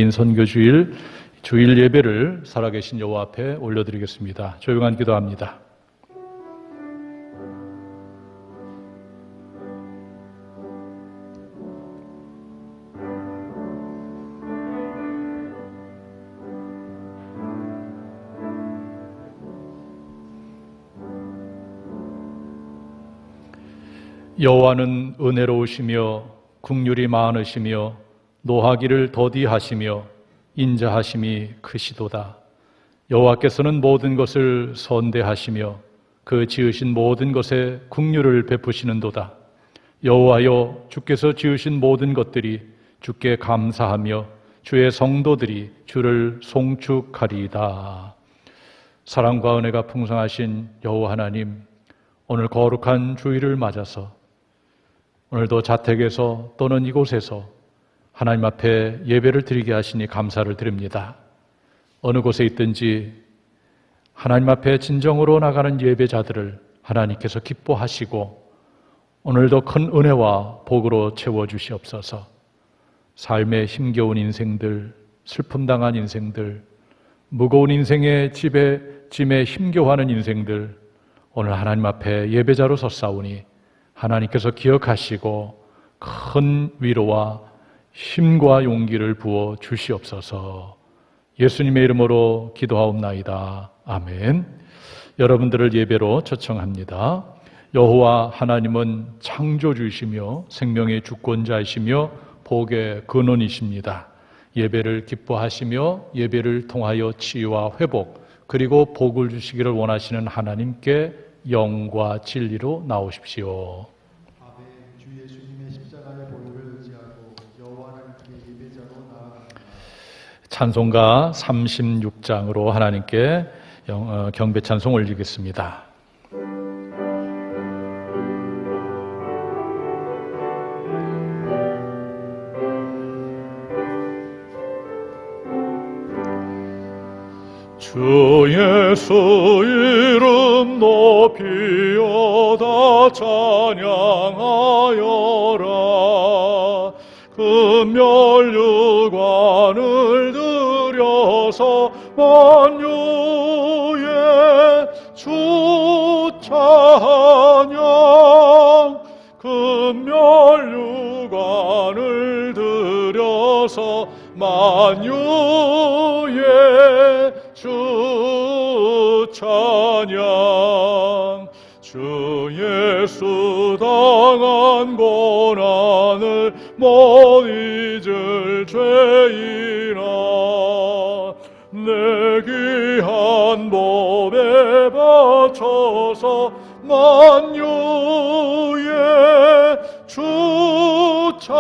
주일인 선교주일 주일 예배를 살아계신 여호와 앞에 올려드리겠습니다. 조용한 기도합니다. 여호와는 은혜로우시며 긍휼이 많으시며 노하기를 더디하시며 인자하심이 크시도다. 여호와께서는 모든 것을 선대하시며 그 지으신 모든 것에 긍휼을 베푸시는도다. 여호와여, 주께서 지으신 모든 것들이 주께 감사하며 주의 성도들이 주를 송축하리이다. 사랑과 은혜가 풍성하신 여호와 하나님, 오늘 거룩한 주일을 맞아서 오늘도 자택에서 또는 이곳에서 하나님 앞에 예배를 드리게 하시니 감사를 드립니다. 어느 곳에 있든지 하나님 앞에 진정으로 나가는 예배자들을 하나님께서 기뻐하시고 오늘도 큰 은혜와 복으로 채워주시옵소서. 삶에 힘겨운 인생들, 슬픔당한 인생들, 무거운 인생의 짐에 힘겨워하는 인생들, 오늘 하나님 앞에 예배자로 섰사오니 하나님께서 기억하시고 큰 위로와 힘과 용기를 부어 주시옵소서. 예수님의 이름으로 기도하옵나이다. 아멘. 여러분들을 예배로 초청합니다. 여호와 하나님은 창조주이시며 생명의 주권자이시며 복의 근원이십니다. 예배를 기뻐하시며 예배를 통하여 치유와 회복 그리고 복을 주시기를 원하시는 하나님께 영과 진리로 나오십시오. 아멘. 주 예수님의 십자가의 보혈을 의지하고 여호와 하나님께 예배자로 나아갑니다. 찬송가 36장으로 하나님께 경배 찬송 올리겠습니다. 주 예수 이름 높이어다 찬양하여라. 금멸유관을 들여서 만유의 주 찬양. 금멸유관을 들여서 만유의 주 찬양. 주 예수 당한 고난을 못 잊을 죄인아, 내 귀한 몸에 바쳐서 만유의 주 찬양.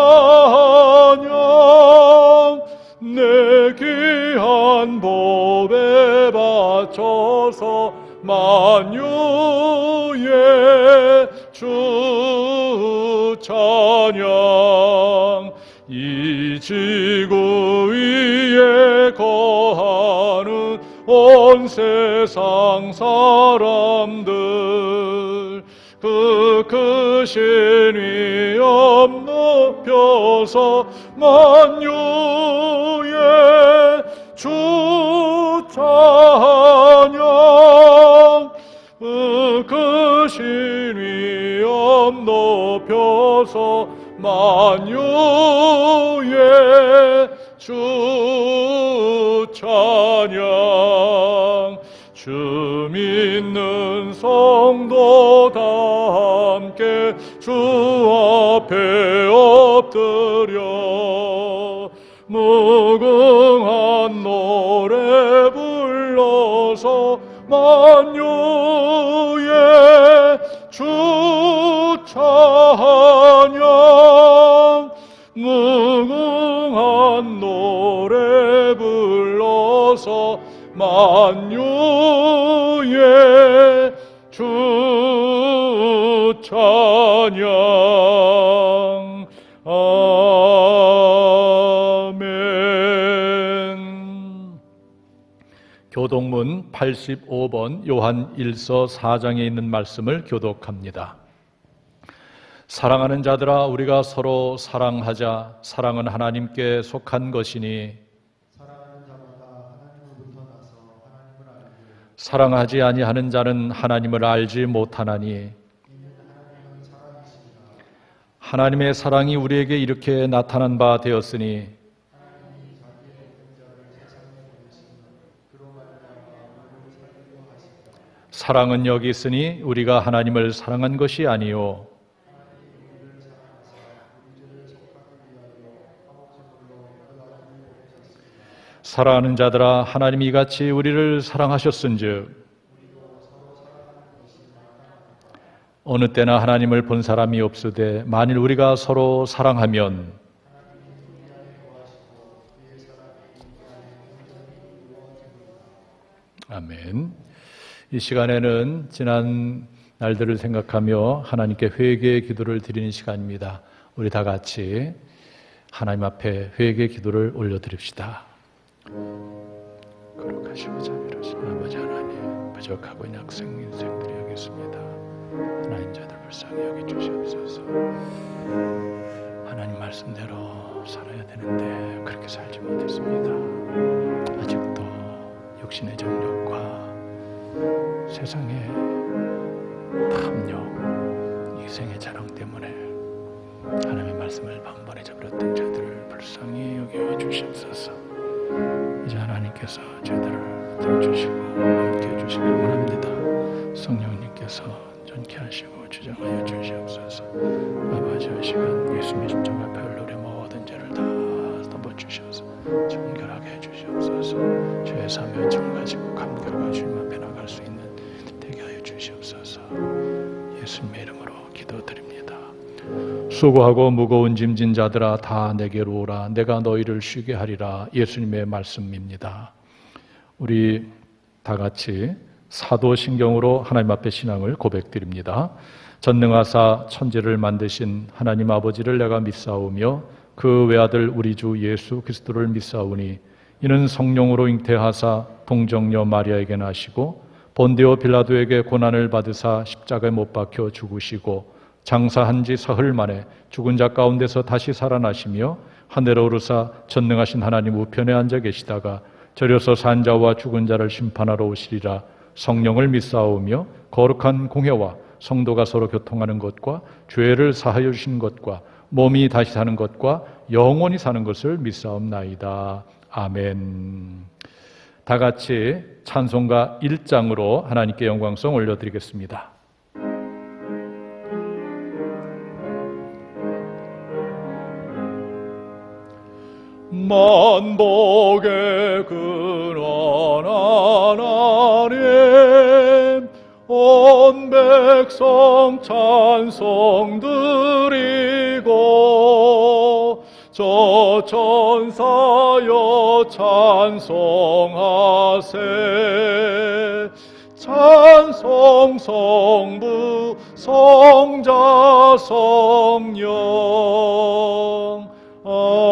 내 귀한 몸에 바쳐서 만유의 주 찬양. 이 지구 위에 거하는 온 세상 사람들, 그 크신 위엄 높여서 만유의 주 찬양. 그 크신 위엄 높여서 만유의 주 찬양. 주 믿는 성도 다 함께 주 앞에 엎드려 무궁한 노래 불러서 만유의 주 찬양. 무궁한 노래 불러서 만유의 주 찬양. 아멘. 교독문 85번 요한 1서 4장에 있는 말씀을 교독합니다. 사랑하는 자들아, 우리가 서로 사랑하자. 사랑은 하나님께 속한 것이니 사랑하지 아니하는 자는 하나님을 알지 못하나니 하나님의 사랑이 우리에게 이렇게 나타난 바 되었으니 사랑은 여기 있으니 우리가 하나님을 사랑한 것이 아니요 사랑하는 자들아 하나님이 이같이 우리를 사랑하셨은즉 어느 때나 하나님을 본 사람이 없으되 만일 우리가 서로 사랑하면 아멘. 이 시간에는 지난 날들을 생각하며 하나님께 회개의 기도를 드리는 시간입니다. 우리 다 같이 하나님 앞에 회개의 기도를 올려드립시다. 거룩하시고 자비로우신 아버지 하나님, 부족하고 약생 인생들이 여기 있습니다. 하나님 자들 불쌍히 여겨주시옵소서. 하나님 말씀대로 살아야 되는데 그렇게 살지 못했습니다. 아직도 육신의 정욕과 세상의 탐욕, 이생의 자랑 때문에 하나님의 말씀을 방번에 저버렸던 저들을 불쌍히 여겨주시옵소서. 이제 하나님께서 저들을 들어주시고 함께 해주시길 원합니다. 성령님께서 전케 하시고 주장하여 주시옵소서. 아버지의 시간 예수님의 십자가 앞에 흘러리 모든 죄를 다 덮어주셔서 정결하게 해주시옵소서. 죄의 사며 정가지고 감결과 주님 앞에 나갈 수 있는 되게 하여 주시옵소서. 예수님의 이름으로 기도드립니다. 수고하고 무거운 짐진 자들아 다 내게로 오라. 내가 너희를 쉬게 하리라. 예수님의 말씀입니다. 우리 다 같이 사도신경으로 하나님 앞에 신앙을 고백드립니다. 전능하사 천지를 만드신 하나님 아버지를 내가 믿사오며 그 외아들 우리 주 예수 그리스도를 믿사오니 이는 성령으로 잉태하사 동정녀 마리아에게 나시고 본디오 빌라도에게 고난을 받으사 십자가에 못 박혀 죽으시고 장사한 지 사흘 만에 죽은 자 가운데서 다시 살아나시며 하늘로 오르사 전능하신 하나님 우편에 앉아 계시다가 저려서 산 자와 죽은 자를 심판하러 오시리라. 성령을 믿사오며 거룩한 공회와 성도가 서로 교통하는 것과 죄를 사하여 주신 것과 몸이 다시 사는 것과 영원히 사는 것을 믿사옵나이다. 아멘. 다 같이 찬송가 1장으로 하나님께 영광성 올려드리겠습니다. 만복의 근원 하나님 온 백성 찬송 드리고 저 천사여 찬송하세 찬송 성부 성자 성령 아멘.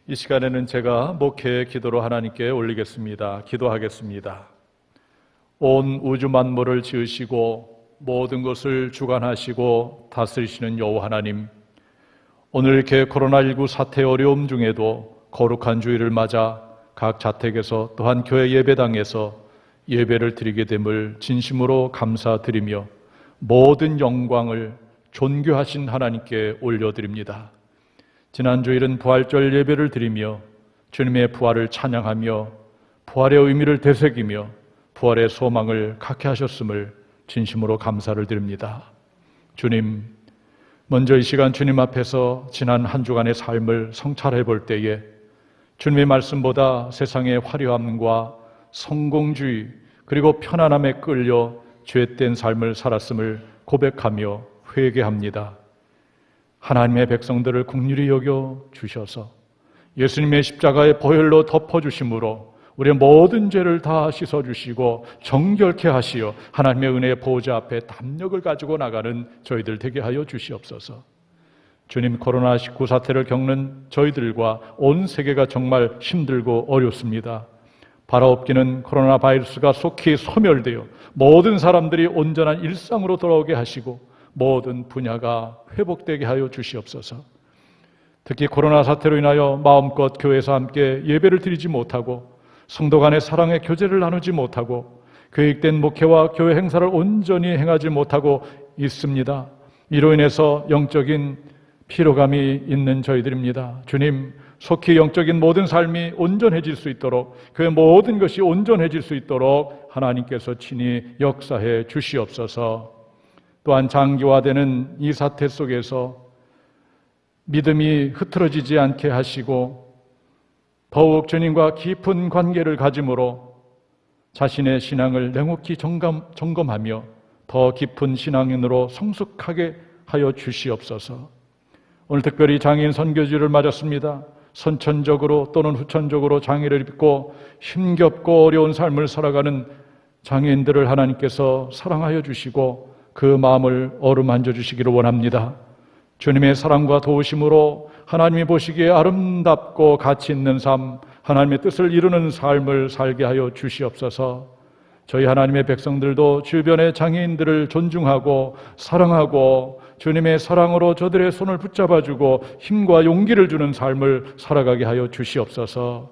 이 시간에는 제가 목회의 기도로 하나님께 올리겠습니다. 기도하겠습니다. 온 우주 만물을 지으시고 모든 것을 주관하시고 다스리시는 여호와 하나님, 오늘 이렇게 코로나19 사태의 어려움 중에도 거룩한 주일을 맞아 각 자택에서 또한 교회 예배당에서 예배를 드리게 됨을 진심으로 감사드리며 모든 영광을 존귀하신 하나님께 올려드립니다. 지난 주일은 부활절 예배를 드리며 주님의 부활을 찬양하며 부활의 의미를 되새기며 부활의 소망을 갖게 하셨음을 진심으로 감사를 드립니다. 주님, 먼저 이 시간 주님 앞에서 지난 한 주간의 삶을 성찰해 볼 때에 주님의 말씀보다 세상의 화려함과 성공주의 그리고 편안함에 끌려 죄된 삶을 살았음을 고백하며 회개합니다. 하나님의 백성들을 긍휼히 여겨 주셔서 예수님의 십자가의 보혈로 덮어주심으로 우리의 모든 죄를 다 씻어주시고 정결케 하시어 하나님의 은혜의 보호자 앞에 담력을 가지고 나가는 저희들 되게 하여 주시옵소서. 주님, 코로나19 사태를 겪는 저희들과 온 세계가 정말 힘들고 어렵습니다. 바라옵기는 코로나 바이러스가 속히 소멸되어 모든 사람들이 온전한 일상으로 돌아오게 하시고 모든 분야가 회복되게 하여 주시옵소서. 특히 코로나 사태로 인하여 마음껏 교회에서 함께 예배를 드리지 못하고 성도 간의 사랑의 교제를 나누지 못하고 계획된 목회와 교회 행사를 온전히 행하지 못하고 있습니다. 이로 인해서 영적인 피로감이 있는 저희들입니다. 주님, 속히 영적인 모든 삶이 온전해질 수 있도록, 그 모든 것이 온전해질 수 있도록 하나님께서 친히 역사해 주시옵소서. 또한 장기화되는 이 사태 속에서 믿음이 흐트러지지 않게 하시고 더욱 주님과 깊은 관계를 가짐으로 자신의 신앙을 냉혹히 점검하며 더 깊은 신앙인으로 성숙하게 하여 주시옵소서. 오늘 특별히 장애인 선교주를 맞았습니다. 선천적으로 또는 후천적으로 장애를 입고 힘겹고 어려운 삶을 살아가는 장애인들을 하나님께서 사랑하여 주시고 그 마음을 어루만져 주시기를 원합니다. 주님의 사랑과 도우심으로 하나님이 보시기에 아름답고 가치 있는 삶, 하나님의 뜻을 이루는 삶을 살게 하여 주시옵소서. 저희 하나님의 백성들도 주변의 장애인들을 존중하고 사랑하고 주님의 사랑으로 저들의 손을 붙잡아주고 힘과 용기를 주는 삶을 살아가게 하여 주시옵소서.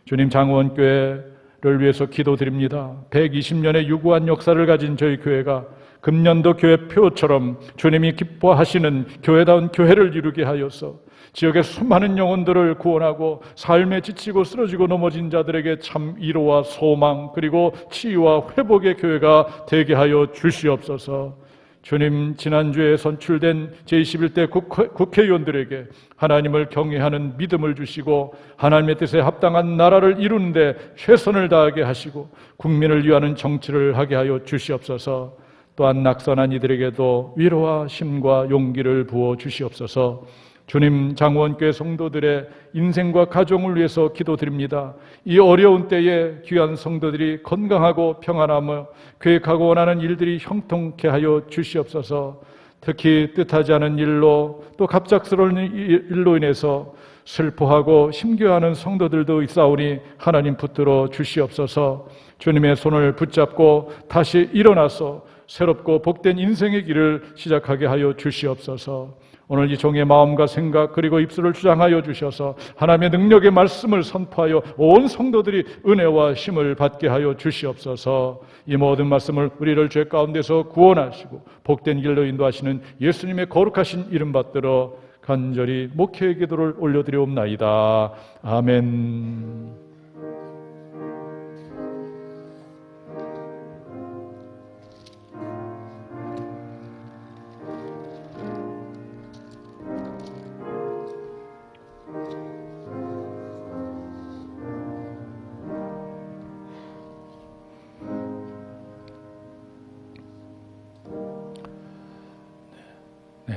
주님, 장원교회를 위해서 기도드립니다. 120년의 유구한 역사를 가진 저희 교회가 금년도 교회표처럼 주님이 기뻐하시는 교회다운 교회를 이루게 하여서 지역의 수많은 영혼들을 구원하고 삶에 지치고 쓰러지고 넘어진 자들에게 참 위로와 소망 그리고 치유와 회복의 교회가 되게 하여 주시옵소서. 주님, 지난주에 선출된 제21대 국회의원들에게 하나님을 경외하는 믿음을 주시고 하나님의 뜻에 합당한 나라를 이루는 데 최선을 다하게 하시고 국민을 위하는 정치를 하게 하여 주시옵소서. 또한 낙선한 이들에게도 위로와 힘과 용기를 부어 주시옵소서. 주님, 장원교회 성도들의 인생과 가정을 위해서 기도드립니다. 이 어려운 때에 귀한 성도들이 건강하고 평안하며 계획하고 원하는 일들이 형통케 하여 주시옵소서. 특히 뜻하지 않은 일로 또 갑작스러운 일로 인해서 슬퍼하고 힘겨워하는 성도들도 있사오니 하나님 붙들어 주시옵소서. 주님의 손을 붙잡고 다시 일어나서 새롭고 복된 인생의 길을 시작하게 하여 주시옵소서. 오늘 이 종의 마음과 생각 그리고 입술을 주장하여 주셔서 하나님의 능력의 말씀을 선포하여 온 성도들이 은혜와 힘을 받게 하여 주시옵소서. 이 모든 말씀을 우리를 죄 가운데서 구원하시고 복된 길로 인도하시는 예수님의 거룩하신 이름 받들어 간절히 목회의 기도를 올려드리옵나이다. 아멘.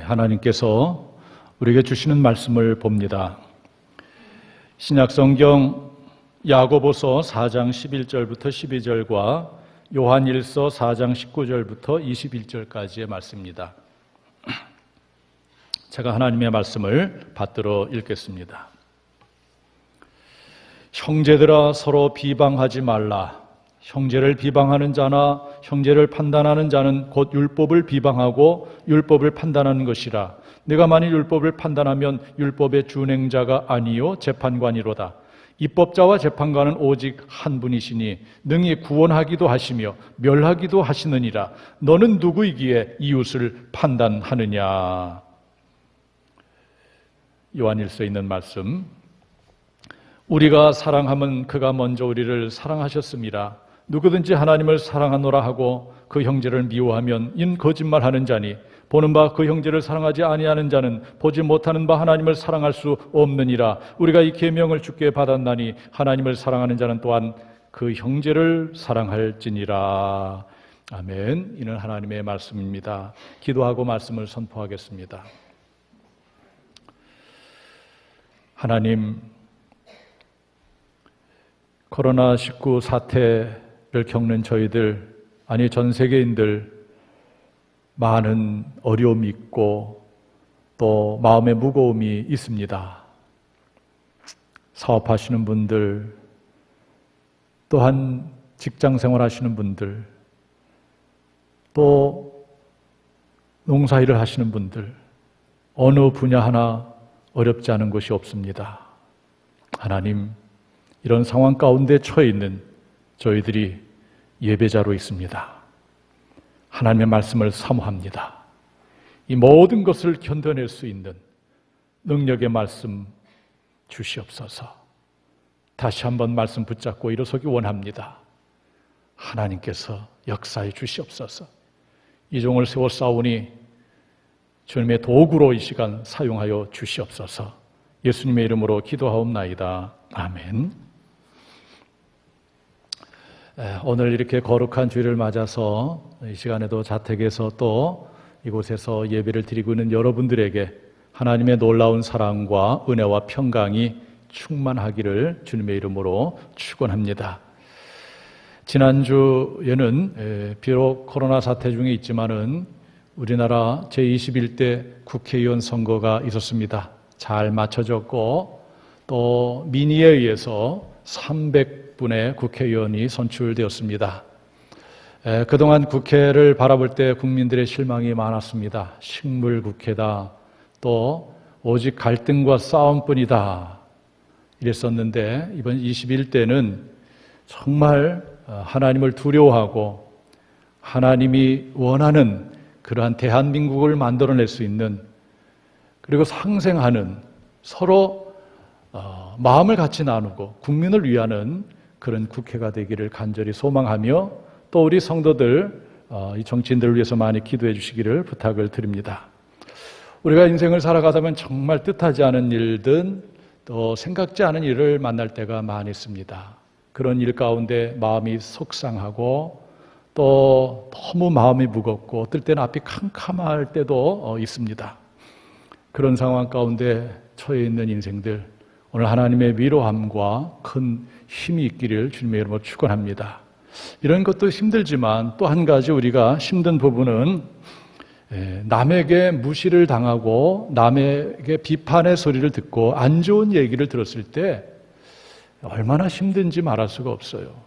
하나님께서 우리에게 주시는 말씀을 봅니다. 신약성경 야고보서 4장 11절부터 12절과 요한일서 4장 19절부터 21절까지의 말씀입니다. 제가 하나님의 말씀을 받들어 읽겠습니다. 형제들아, 서로 비방하지 말라. 형제를 비방하는 자나 형제를 판단하는 자는 곧 율법을 비방하고 율법을 판단하는 것이라. 내가 만일 율법을 판단하면 율법의 준행자가 아니요 재판관이로다. 입법자와 재판관은 오직 한 분이시니 능히 구원하기도 하시며 멸하기도 하시느니라. 너는 누구이기에 이웃을 판단하느냐. 요한일서에 있는 말씀. 우리가 사랑하면 그가 먼저 우리를 사랑하셨습니다. 누구든지 하나님을 사랑하노라 하고 그 형제를 미워하면 인 거짓말하는 자니 보는 바 그 형제를 사랑하지 아니하는 자는 보지 못하는 바 하나님을 사랑할 수 없느니라. 우리가 이 계명을 주께 받았나니 하나님을 사랑하는 자는 또한 그 형제를 사랑할지니라. 아멘. 이는 하나님의 말씀입니다. 기도하고 말씀을 선포하겠습니다. 하나님, 코로나19 사태를 겪는 저희들, 아니 전 세계인들 많은 어려움이 있고 또 마음의 무거움이 있습니다. 사업하시는 분들, 또한 직장생활 하시는 분들, 또 농사일을 하시는 분들, 어느 분야 하나 어렵지 않은 것이 없습니다. 하나님, 이런 상황 가운데 처해 있는 저희들이 예배자로 있습니다. 하나님의 말씀을 사모합니다. 이 모든 것을 견뎌낼 수 있는 능력의 말씀 주시옵소서. 다시 한번 말씀 붙잡고 일어서기 원합니다. 하나님께서 역사해 주시옵소서. 이 종을 세워 싸우니 주님의 도구로 이 시간 사용하여 주시옵소서. 예수님의 이름으로 기도하옵나이다. 아멘. 오늘 이렇게 거룩한 주일을 맞아서 이 시간에도 자택에서 또 이곳에서 예배를 드리고 있는 여러분들에게 하나님의 놀라운 사랑과 은혜와 평강이 충만하기를 주님의 이름으로 축원합니다. 지난주에는 비록 코로나 사태 중에 있지만은 우리나라 제21대 국회의원 선거가 있었습니다. 잘 맞춰졌고 또 민의에 의해서 300분의 국회의원이 선출되었습니다. 그동안 국회를 바라볼 때 국민들의 실망이 많았습니다. 식물국회다. 또 오직 갈등과 싸움뿐이다. 이랬었는데 이번 21대는 정말 하나님을 두려워하고 하나님이 원하는 그러한 대한민국을 만들어낼 수 있는, 그리고 상생하는, 서로 마음을 같이 나누고 국민을 위하는 그런 국회가 되기를 간절히 소망하며 또 우리 성도들, 이 정치인들을 위해서 많이 기도해 주시기를 부탁을 드립니다. 우리가 인생을 살아가다 보면 정말 뜻하지 않은 일든 또 생각지 않은 일을 만날 때가 많이 있습니다. 그런 일 가운데 마음이 속상하고 또 너무 마음이 무겁고 어떨 때는 앞이 캄캄할 때도 있습니다. 그런 상황 가운데 처해 있는 인생들, 오늘 하나님의 위로함과 큰 힘이 있기를 주님의 이름으로 축원합니다. 이런 것도 힘들지만 또 한 가지 우리가 힘든 부분은 남에게 무시를 당하고 남에게 비판의 소리를 듣고 안 좋은 얘기를 들었을 때 얼마나 힘든지 말할 수가 없어요.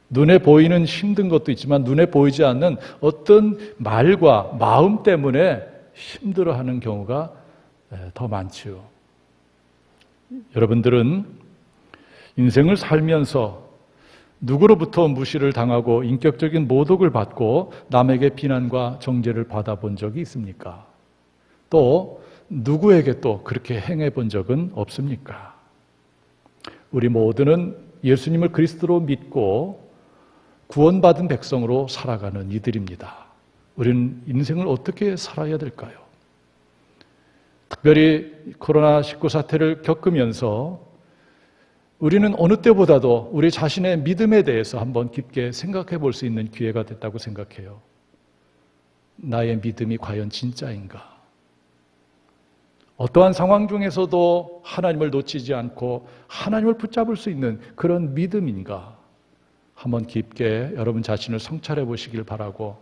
눈에 보이는 힘든 것도 있지만 눈에 보이지 않는 어떤 말과 마음 때문에 힘들어하는 경우가 더 많지요. 여러분들은 인생을 살면서 누구로부터 무시를 당하고 인격적인 모독을 받고 남에게 비난과 정죄를 받아본 적이 있습니까? 또 누구에게 또 그렇게 행해 본 적은 없습니까? 우리 모두는 예수님을 그리스도로 믿고 구원받은 백성으로 살아가는 이들입니다. 우리는 인생을 어떻게 살아야 될까요? 특별히 코로나19 사태를 겪으면서 우리는 어느 때보다도 우리 자신의 믿음에 대해서 한번 깊게 생각해 볼 수 있는 기회가 됐다고 생각해요. 나의 믿음이 과연 진짜인가? 어떠한 상황 중에서도 하나님을 놓치지 않고 하나님을 붙잡을 수 있는 그런 믿음인가? 한번 깊게 여러분 자신을 성찰해 보시길 바라고,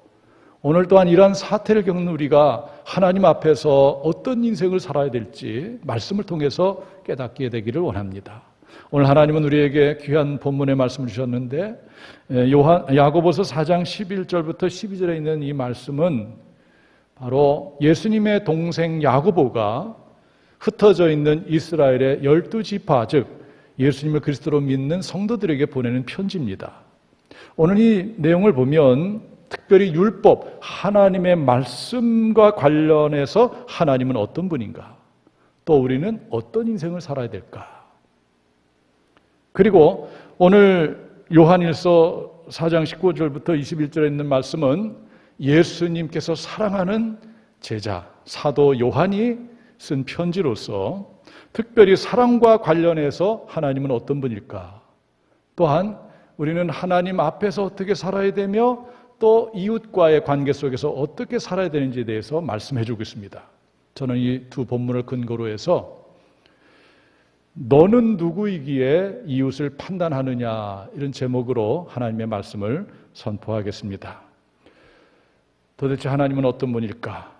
오늘 또한 이러한 사태를 겪는 우리가 하나님 앞에서 어떤 인생을 살아야 될지 말씀을 통해서 깨닫게 되기를 원합니다. 오늘 하나님은 우리에게 귀한 본문의 말씀을 주셨는데 야고보서 4장 11절부터 12절에 있는 이 말씀은 바로 예수님의 동생 야고보가 흩어져 있는 이스라엘의 12지파, 즉 예수님을 그리스도로 믿는 성도들에게 보내는 편지입니다. 오늘 이 내용을 보면 특별히 율법, 하나님의 말씀과 관련해서 하나님은 어떤 분인가? 또 우리는 어떤 인생을 살아야 될까? 그리고 오늘 요한일서 4장 19절부터 21절에 있는 말씀은 예수님께서 사랑하는 제자, 사도 요한이 쓴 편지로서 특별히 사랑과 관련해서 하나님은 어떤 분일까? 또한 우리는 하나님 앞에서 어떻게 살아야 되며 또 이웃과의 관계 속에서 어떻게 살아야 되는지에 대해서 말씀해 주고 있습니다. 저는 이 두 본문을 근거로 해서 너는 누구이기에 이웃을 판단하느냐, 이런 제목으로 하나님의 말씀을 선포하겠습니다. 도대체 하나님은 어떤 분일까?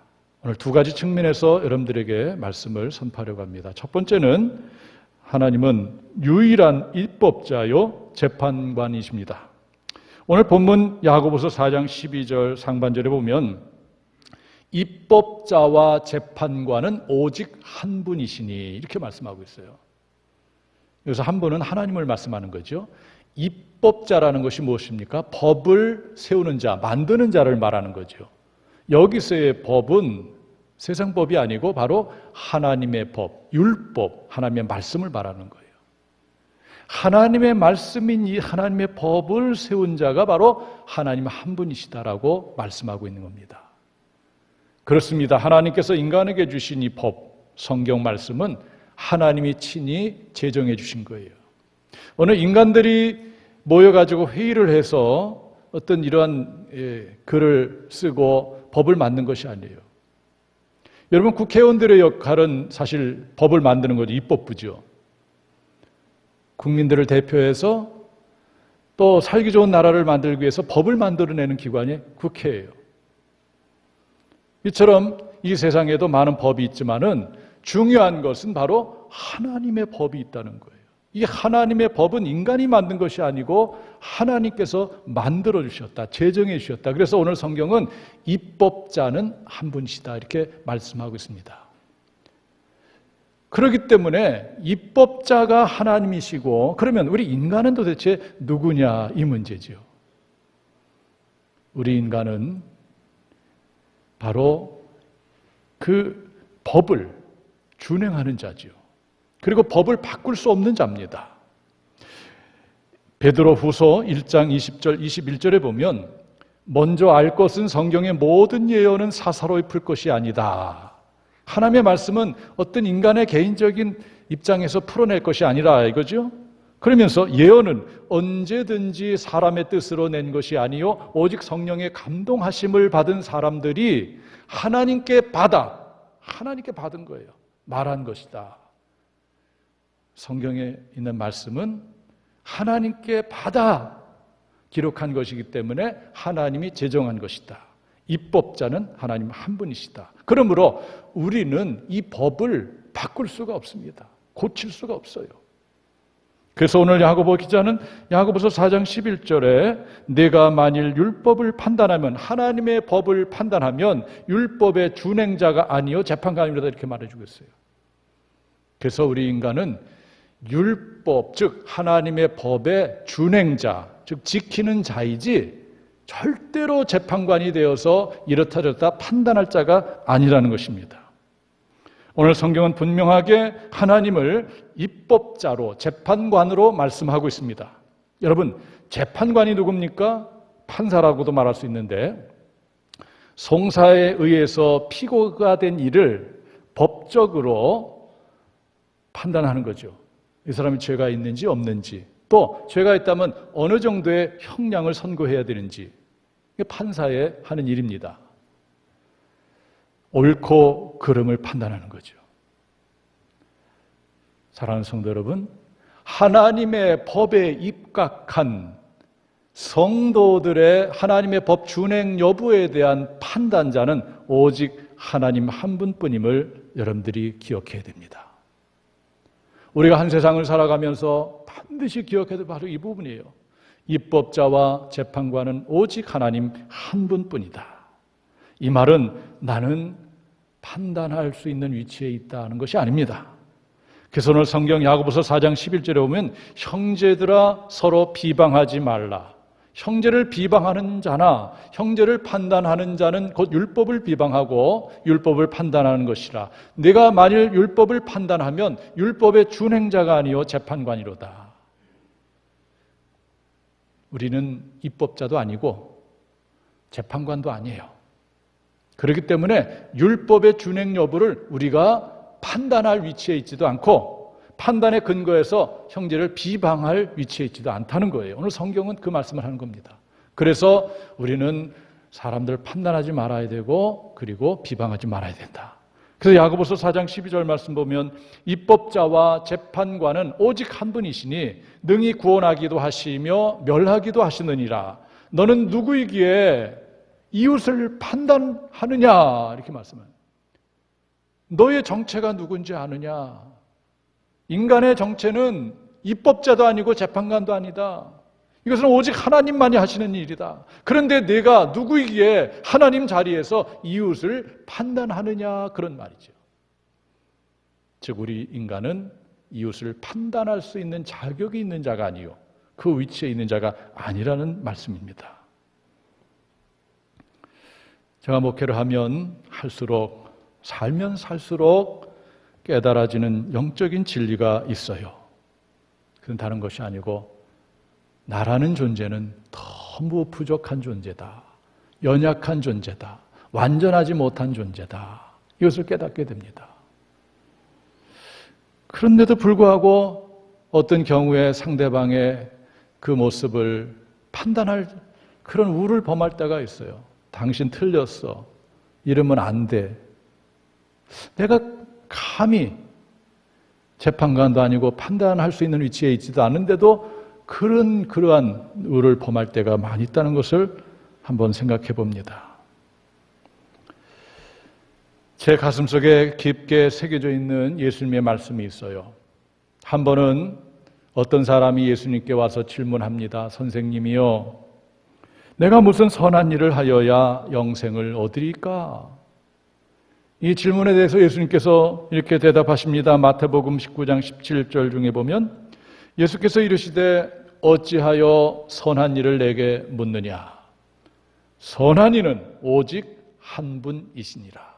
오늘 두 가지 측면에서 여러분들에게 말씀을 선포하려고 합니다. 첫 번째는 하나님은 유일한 입법자요 재판관이십니다. 오늘 본문 야고보서 4장 12절 상반절에 보면 입법자와 재판관은 오직 한 분이시니 이렇게 말씀하고 있어요. 여기서 한 분은 하나님을 말씀하는 거죠. 입법자라는 것이 무엇입니까? 법을 세우는 자, 만드는 자를 말하는 거죠. 여기서의 법은 세상 법이 아니고 바로 하나님의 법, 율법, 하나님의 말씀을 말하는 거예요. 하나님의 말씀인 이 하나님의 법을 세운 자가 바로 하나님 한 분이시다라고 말씀하고 있는 겁니다. 그렇습니다. 하나님께서 인간에게 주신 이 법, 성경 말씀은 하나님이 친히 제정해 주신 거예요. 어느 인간들이 모여가지고 회의를 해서 어떤 이러한 글을 쓰고 법을 만든 것이 아니에요. 여러분, 국회의원들의 역할은 사실 법을 만드는 거죠. 입법부죠. 국민들을 대표해서 또 살기 좋은 나라를 만들기 위해서 법을 만들어내는 기관이 국회예요. 이처럼 이 세상에도 많은 법이 있지만은 중요한 것은 바로 하나님의 법이 있다는 거예요. 이 하나님의 법은 인간이 만든 것이 아니고 하나님께서 만들어 주셨다, 제정해 주셨다. 그래서 오늘 성경은 입법자는 한 분이시다 이렇게 말씀하고 있습니다. 그렇기 때문에 입법자가 하나님이시고, 그러면 우리 인간은 도대체 누구냐 이 문제죠. 우리 인간은 바로 그 법을 준행하는 자죠. 그리고 법을 바꿀 수 없는 자입니다. 베드로후서 1장 20절 21절에 보면 먼저 알 것은 성경의 모든 예언은 사사로이 풀 것이 아니다. 하나님의 말씀은 어떤 인간의 개인적인 입장에서 풀어낼 것이 아니라 이거죠. 그러면서 예언은 언제든지 사람의 뜻으로 낸 것이 아니요 오직 성령의 감동하심을 받은 사람들이 하나님께 받은 거예요. 말한 것이다. 성경에 있는 말씀은 하나님께 받아 기록한 것이기 때문에 하나님이 제정한 것이다. 입법자는 하나님 한 분이시다. 그러므로 우리는 이 법을 바꿀 수가 없습니다. 고칠 수가 없어요. 그래서 오늘 야고보 기자는 야고보서 4장 11절에 내가 만일 율법을 판단하면, 하나님의 법을 판단하면 율법의 준행자가 아니요 재판관이다 이렇게 말해주고 있어요. 그래서 우리 인간은 율법, 즉 하나님의 법의 준행자, 즉 지키는 자이지 절대로 재판관이 되어서 이렇다 저렇다 판단할 자가 아니라는 것입니다. 오늘 성경은 분명하게 하나님을 입법자로, 재판관으로 말씀하고 있습니다. 여러분, 재판관이 누굽니까? 판사라고도 말할 수 있는데, 송사에 의해서 피고가 된 일을 법적으로 판단하는 거죠. 이 사람이 죄가 있는지 없는지, 또 죄가 있다면 어느 정도의 형량을 선고해야 되는지, 이게 판사의 하는 일입니다. 옳고 그름을 판단하는 거죠. 사랑하는 성도 여러분, 하나님의 법에 입각한 성도들의 하나님의 법 준행 여부에 대한 판단자는 오직 하나님 한 분뿐임을 여러분들이 기억해야 됩니다. 우리가 한 세상을 살아가면서 반드시 기억해야 될 바로 이 부분이에요. 입법자와 재판관은 오직 하나님 한 분뿐이다. 이 말은 나는 판단할 수 있는 위치에 있다는 것이 아닙니다. 그래서 오늘 성경 야고보서 4장 11절에 보면 형제들아 서로 비방하지 말라. 형제를 비방하는 자나 형제를 판단하는 자는 곧 율법을 비방하고 율법을 판단하는 것이라. 내가 만일 율법을 판단하면 율법의 준행자가 아니요 재판관이로다. 우리는 입법자도 아니고 재판관도 아니에요. 그렇기 때문에 율법의 준행 여부를 우리가 판단할 위치에 있지도 않고 판단의 근거에서 형제를 비방할 위치에 있지도 않다는 거예요. 오늘 성경은 그 말씀을 하는 겁니다. 그래서 우리는 사람들을 판단하지 말아야 되고 그리고 비방하지 말아야 된다. 그래서 야고보서 4장 12절 말씀 보면 입법자와 재판관은 오직 한 분이시니 능히 구원하기도 하시며 멸하기도 하시느니라. 너는 누구이기에 이웃을 판단하느냐 이렇게 말씀합니다. 너의 정체가 누군지 아느냐? 인간의 정체는 입법자도 아니고 재판관도 아니다. 이것은 오직 하나님만이 하시는 일이다. 그런데 내가 누구이기에 하나님 자리에서 이웃을 판단하느냐, 그런 말이죠. 즉 우리 인간은 이웃을 판단할 수 있는 자격이 있는 자가 아니요, 그 위치에 있는 자가 아니라는 말씀입니다. 제가 목회를 하면 할수록, 살면 살수록 깨달아지는 영적인 진리가 있어요. 그건 다른 것이 아니고 나라는 존재는 너무 부족한 존재다, 연약한 존재다, 완전하지 못한 존재다, 이것을 깨닫게 됩니다. 그런데도 불구하고 어떤 경우에 상대방의 그 모습을 판단할 그런 우를 범할 때가 있어요. 당신 틀렸어, 이러면 안 돼. 내가 감히 재판관도 아니고 판단할 수 있는 위치에 있지도 않은데도 그러한 우를 범할 때가 많이 있다는 것을 한번 생각해 봅니다. 제 가슴속에 깊게 새겨져 있는 예수님의 말씀이 있어요. 한 번은 어떤 사람이 예수님께 와서 질문합니다. 선생님이요, 내가 무슨 선한 일을 하여야 영생을 얻으리까? 이 질문에 대해서 예수님께서 이렇게 대답하십니다. 마태복음 19장 17절 중에 보면 예수께서 이르시되 어찌하여 선한 일을 내게 묻느냐? 선한 이는 오직 한 분이시니라.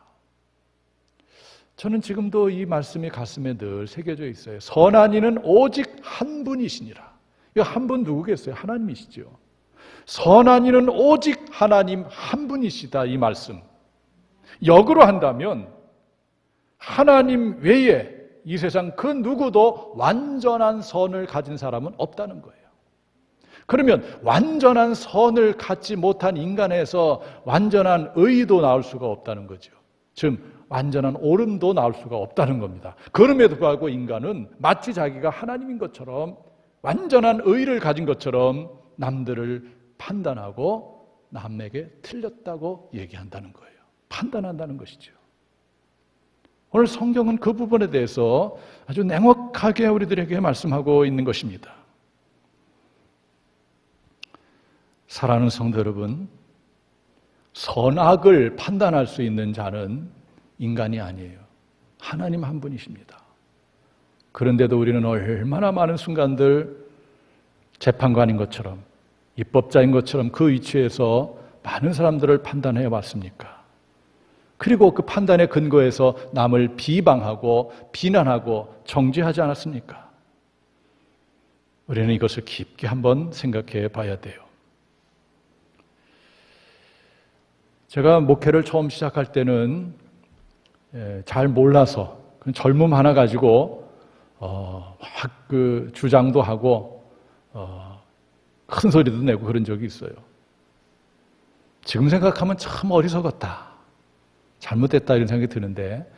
저는 지금도 이 말씀이 가슴에 늘 새겨져 있어요. 선한 이는 오직 한 분이시니라. 이 한 분 누구겠어요? 하나님이시죠. 선한 이는 오직 하나님 한 분이시다, 이 말씀. 역으로 한다면 하나님 외에 이 세상 그 누구도 완전한 선을 가진 사람은 없다는 거예요. 그러면 완전한 선을 갖지 못한 인간에서 완전한 의도 나올 수가 없다는 거죠. 즉 완전한 옳음도 나올 수가 없다는 겁니다. 그럼에도 불구하고 인간은 마치 자기가 하나님인 것처럼, 완전한 의를 가진 것처럼 남들을 판단하고 남에게 틀렸다고 얘기한다는 거예요. 판단한다는 것이죠. 오늘 성경은 그 부분에 대해서 아주 냉혹하게 우리들에게 말씀하고 있는 것입니다. 사랑하는 성도 여러분, 선악을 판단할 수 있는 자는 인간이 아니에요. 하나님 한 분이십니다. 그런데도 우리는 얼마나 많은 순간들 재판관인 것처럼, 입법자인 것처럼 그 위치에서 많은 사람들을 판단해 왔습니까? 그리고 그 판단의 근거에서 남을 비방하고 비난하고 정죄하지 않았습니까? 우리는 이것을 깊게 한번 생각해 봐야 돼요. 제가 목회를 처음 시작할 때는 잘 몰라서 젊음 하나 가지고 확 주장도 하고 큰 소리도 내고 그런 적이 있어요. 지금 생각하면 참 어리석었다, 잘못됐다, 이런 생각이 드는데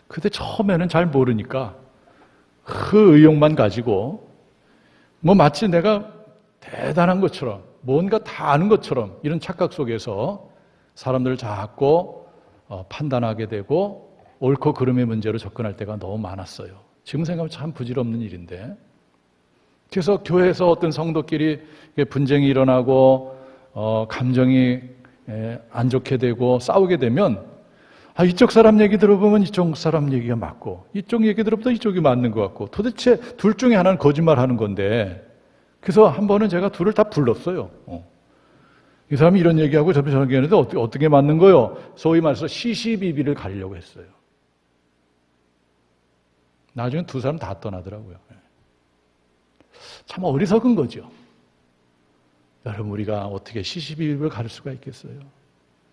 그때 처음에는 잘 모르니까 그 의욕만 가지고 마치 내가 대단한 것처럼, 뭔가 다 아는 것처럼 이런 착각 속에서 사람들을 자꾸 판단하게 되고 옳고 그름의 문제로 접근할 때가 너무 많았어요. 지금 생각하면 참 부질없는 일인데, 그래서 교회에서 어떤 성도끼리 분쟁이 일어나고 감정이 안 좋게 되고 싸우게 되면 이쪽 사람 얘기 들어보면 이쪽 사람 얘기가 맞고 이쪽 얘기 들어보면 이쪽이 맞는 것 같고 도대체 둘 중에 하나는 거짓말하는 건데, 그래서 한 번은 제가 둘을 다 불렀어요. 이 사람이 이런 얘기하고 저 사람이 얘기하는데 어떻게 맞는 거요? 소위 말해서 시시비비를 가리려고 했어요. 나중에 두 사람 다 떠나더라고요. 참 어리석은 거죠. 여러분, 우리가 어떻게 시시비비를 가릴 수가 있겠어요?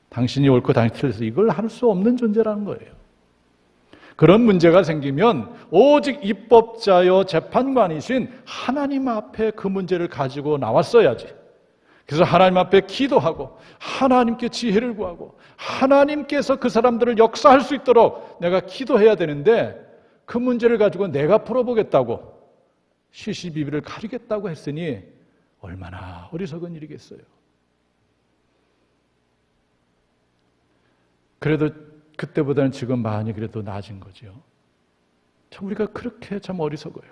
당신이 옳고 당신이 틀려서 이걸 할 수 없는 존재라는 거예요. 그런 문제가 생기면 오직 입법자여 재판관이신 하나님 앞에 그 문제를 가지고 나왔어야지. 그래서 하나님 앞에 기도하고 하나님께 지혜를 구하고 하나님께서 그 사람들을 역사할 수 있도록 내가 기도해야 되는데, 그 문제를 가지고 내가 풀어보겠다고 시시비비를 가리겠다고 했으니 얼마나 어리석은 일이겠어요. 그래도 그때보다는 지금 많이 그래도 나아진 거죠. 참 우리가 그렇게 참 어리석어요.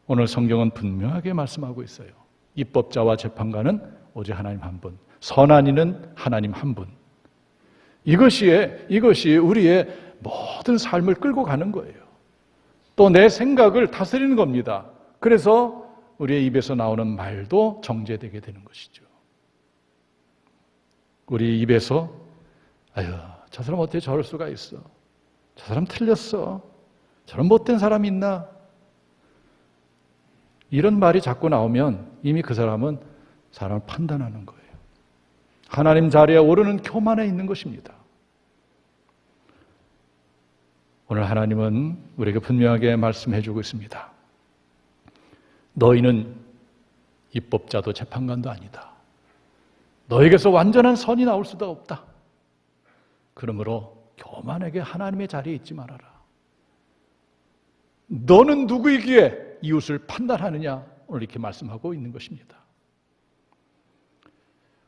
오늘 성경은 분명하게 말씀하고 있어요. 입법자와 재판관은 오직 하나님 한 분, 선한 이는 하나님 한 분. 이것이 우리의 모든 삶을 끌고 가는 거예요. 또 내 생각을 다스리는 겁니다. 그래서 우리의 입에서 나오는 말도 정죄되게 되는 것이죠. 우리 입에서 아유, 저 사람 어떻게 저럴 수가 있어? 저 사람 틀렸어. 저런 못된 사람이 있나? 이런 말이 자꾸 나오면 이미 그 사람은 사람을 판단하는 거예요. 하나님 자리에 오르는 교만에 있는 것입니다. 오늘 하나님은 우리에게 분명하게 말씀해 주고 있습니다. 너희는 입법자도 재판관도 아니다. 너에게서 완전한 선이 나올 수도 없다. 그러므로 교만하게 하나님의 자리에 있지 말아라. 너는 누구이기에 이웃을 판단하느냐? 오늘 이렇게 말씀하고 있는 것입니다.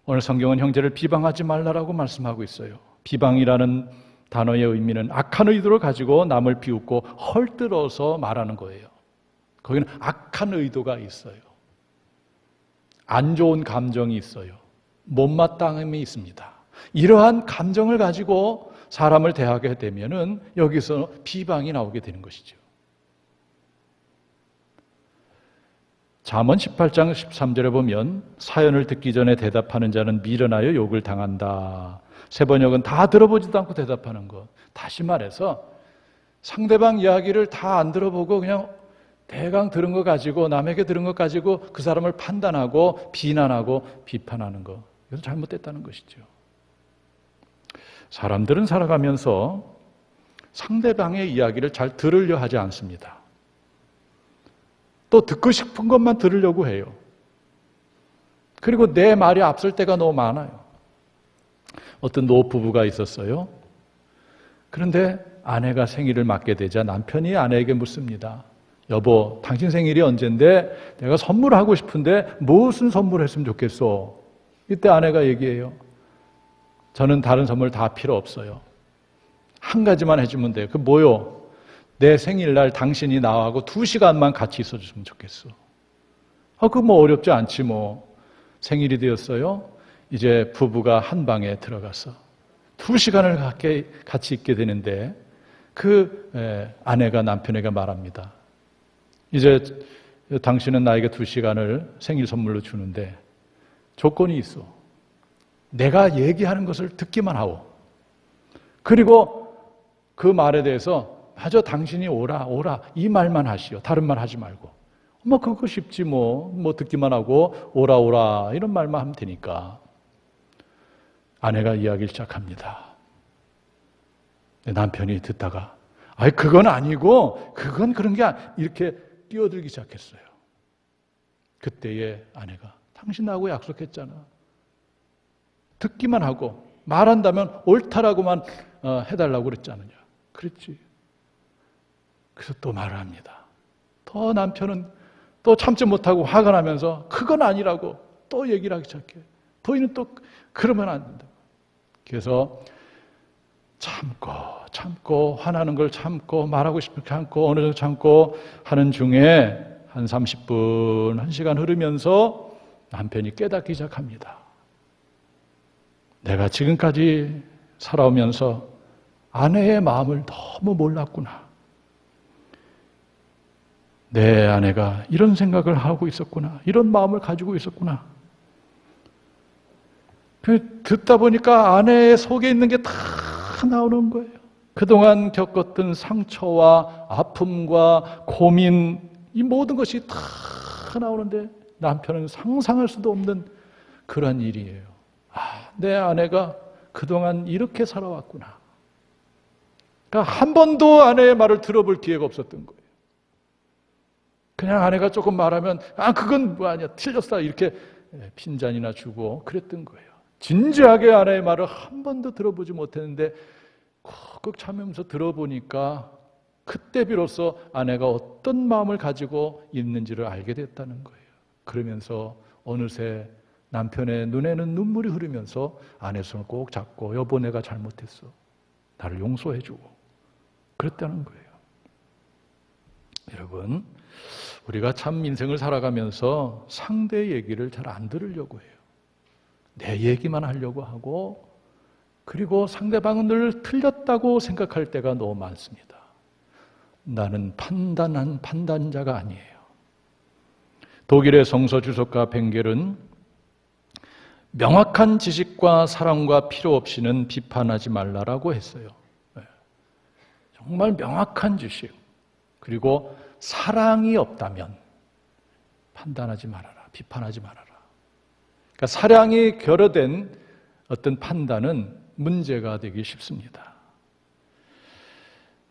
오늘 성경은 형제를 비방하지 말라라고 말씀하고 있어요. 비방이라는 단어의 의미는 악한 의도를 가지고 남을 비웃고 헐뜯어서 말하는 거예요. 거기는 악한 의도가 있어요. 안 좋은 감정이 있어요. 못마땅함이 있습니다. 이러한 감정을 가지고 사람을 대하게 되면은 여기서 비방이 나오게 되는 것이죠. 잠언 18장 13절에 보면 사연을 듣기 전에 대답하는 자는 미련하여 욕을 당한다. 세번역은 다 들어보지도 않고 대답하는 것. 다시 말해서 상대방 이야기를 다 안 들어보고 그냥 대강 들은 것 가지고 남에게 들은 것 가지고 그 사람을 판단하고 비난하고 비판하는 것. 이것은 잘못됐다는 것이죠. 사람들은 살아가면서 상대방의 이야기를 잘 들으려 하지 않습니다. 또 듣고 싶은 것만 들으려고 해요. 그리고 내 말이 앞설 때가 너무 많아요. 어떤 노부부가 있었어요. 그런데 아내가 생일을 맞게 되자 남편이 아내에게 묻습니다. 여보, 당신 생일이 언젠데 내가 선물하고 싶은데 무슨 선물을 했으면 좋겠어? 이때 아내가 얘기해요. 저는 다른 선물 다 필요 없어요. 한 가지만 해주면 돼요. 그 뭐요? 내 생일날 당신이 나하고 2시간만 같이 있어줬으면 좋겠어. 그거 뭐 어렵지 않지 뭐. 생일이 되었어요. 이제 부부가 한 방에 들어가서 2시간을 같이 있게 되는데 아내가 남편에게 말합니다. 이제 당신은 나에게 2시간을 생일 선물로 주는데 조건이 있어. 내가 얘기하는 것을 듣기만 하오. 그리고 그 말에 대해서 마저 당신이 오라 이 말만 하시오. 다른 말 하지 말고. 그거 쉽지 뭐 듣기만 하고 오라 이런 말만 하면 되니까. 아내가 이야기를 시작합니다. 남편이 듣다가 그건 아니고 그건 그런 게 이렇게 뛰어들기 시작했어요. 그때의 아내가 당신 나하고 약속했잖아. 듣기만 하고 말한다면 옳다라고만 해달라고 그랬잖느냐. 그랬지. 그래서 또 말을 합니다. 더 남편은 또 참지 못하고 화가 나면서 그건 아니라고 또 얘기를 하기 시작해. 부인은 또 그러면 안 된다. 그래서 참고 화나는 걸 참고 말하고 싶은 걸 참고 어느 정도 참고 하는 중에 한 30분, 1시간 흐르면서 남편이 깨닫기 시작합니다. 내가 지금까지 살아오면서 아내의 마음을 너무 몰랐구나. 내 아내가 이런 생각을 하고 있었구나. 이런 마음을 가지고 있었구나. 듣다 보니까 아내의 속에 있는 게 다 나오는 거예요. 그동안 겪었던 상처와 아픔과 고민, 이 모든 것이 다 나오는데 남편은 상상할 수도 없는 그런 일이에요. 내 아내가 그동안 이렇게 살아왔구나. 그러니까 한 번도 아내의 말을 들어볼 기회가 없었던 거예요. 그냥 아내가 조금 말하면 그건 뭐 아니야 틀렸어 이렇게 핀잔이나 주고 그랬던 거예요. 진지하게 아내의 말을 한 번도 들어보지 못했는데 꾹꾹 참으면서 들어보니까 그때 비로소 아내가 어떤 마음을 가지고 있는지를 알게 됐다는 거예요. 그러면서 어느새 남편의 눈에는 눈물이 흐르면서 아내 손을 꼭 잡고 여보 내가 잘못했어. 나를 용서해주고 그랬다는 거예요. 여러분 우리가 참 인생을 살아가면서 상대 얘기를 잘 안 들으려고 해요. 내 얘기만 하려고 하고, 그리고 상대방은 늘 틀렸다고 생각할 때가 너무 많습니다. 나는 판단한 판단자가 아니에요. 독일의 성서 주석가 벵겔은 명확한 지식과 사랑과 필요 없이는 비판하지 말라라고 했어요. 정말 명확한 지식, 그리고 사랑이 없다면 판단하지 말아라, 비판하지 말아라. 그러니까 사랑이 결여된 어떤 판단은 문제가 되기 쉽습니다.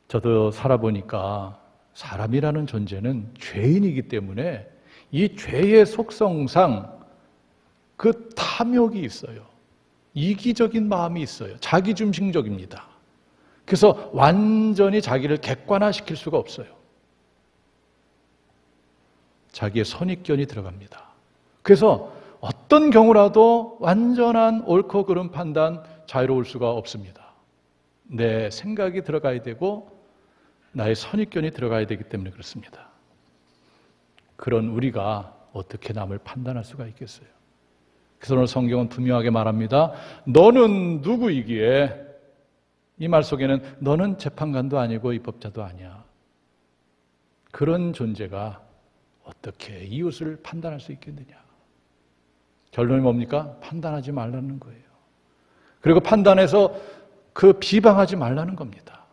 저도 살아보니까 사람이라는 존재는 죄인이기 때문에 이 죄의 속성상 그 탐욕이 있어요. 이기적인 마음이 있어요. 자기중심적입니다. 그래서 완전히 자기를 객관화시킬 수가 없어요. 자기의 선입견이 들어갑니다. 그래서 어떤 경우라도 완전한 옳고 그른 판단, 자유로울 수가 없습니다. 내 생각이 들어가야 되고 나의 선입견이 들어가야 되기 때문에 그렇습니다. 그런 우리가 어떻게 남을 판단할 수가 있겠어요? 그래서 오늘 성경은 분명하게 말합니다. 너는 누구이기에? 이 말 속에는 너는 재판관도 아니고 입법자도 아니야. 그런 존재가 어떻게 이웃을 판단할 수 있겠느냐? 결론이 뭡니까? 판단하지 말라는 거예요. 그리고 판단해서 그 비방하지 말라는 겁니다.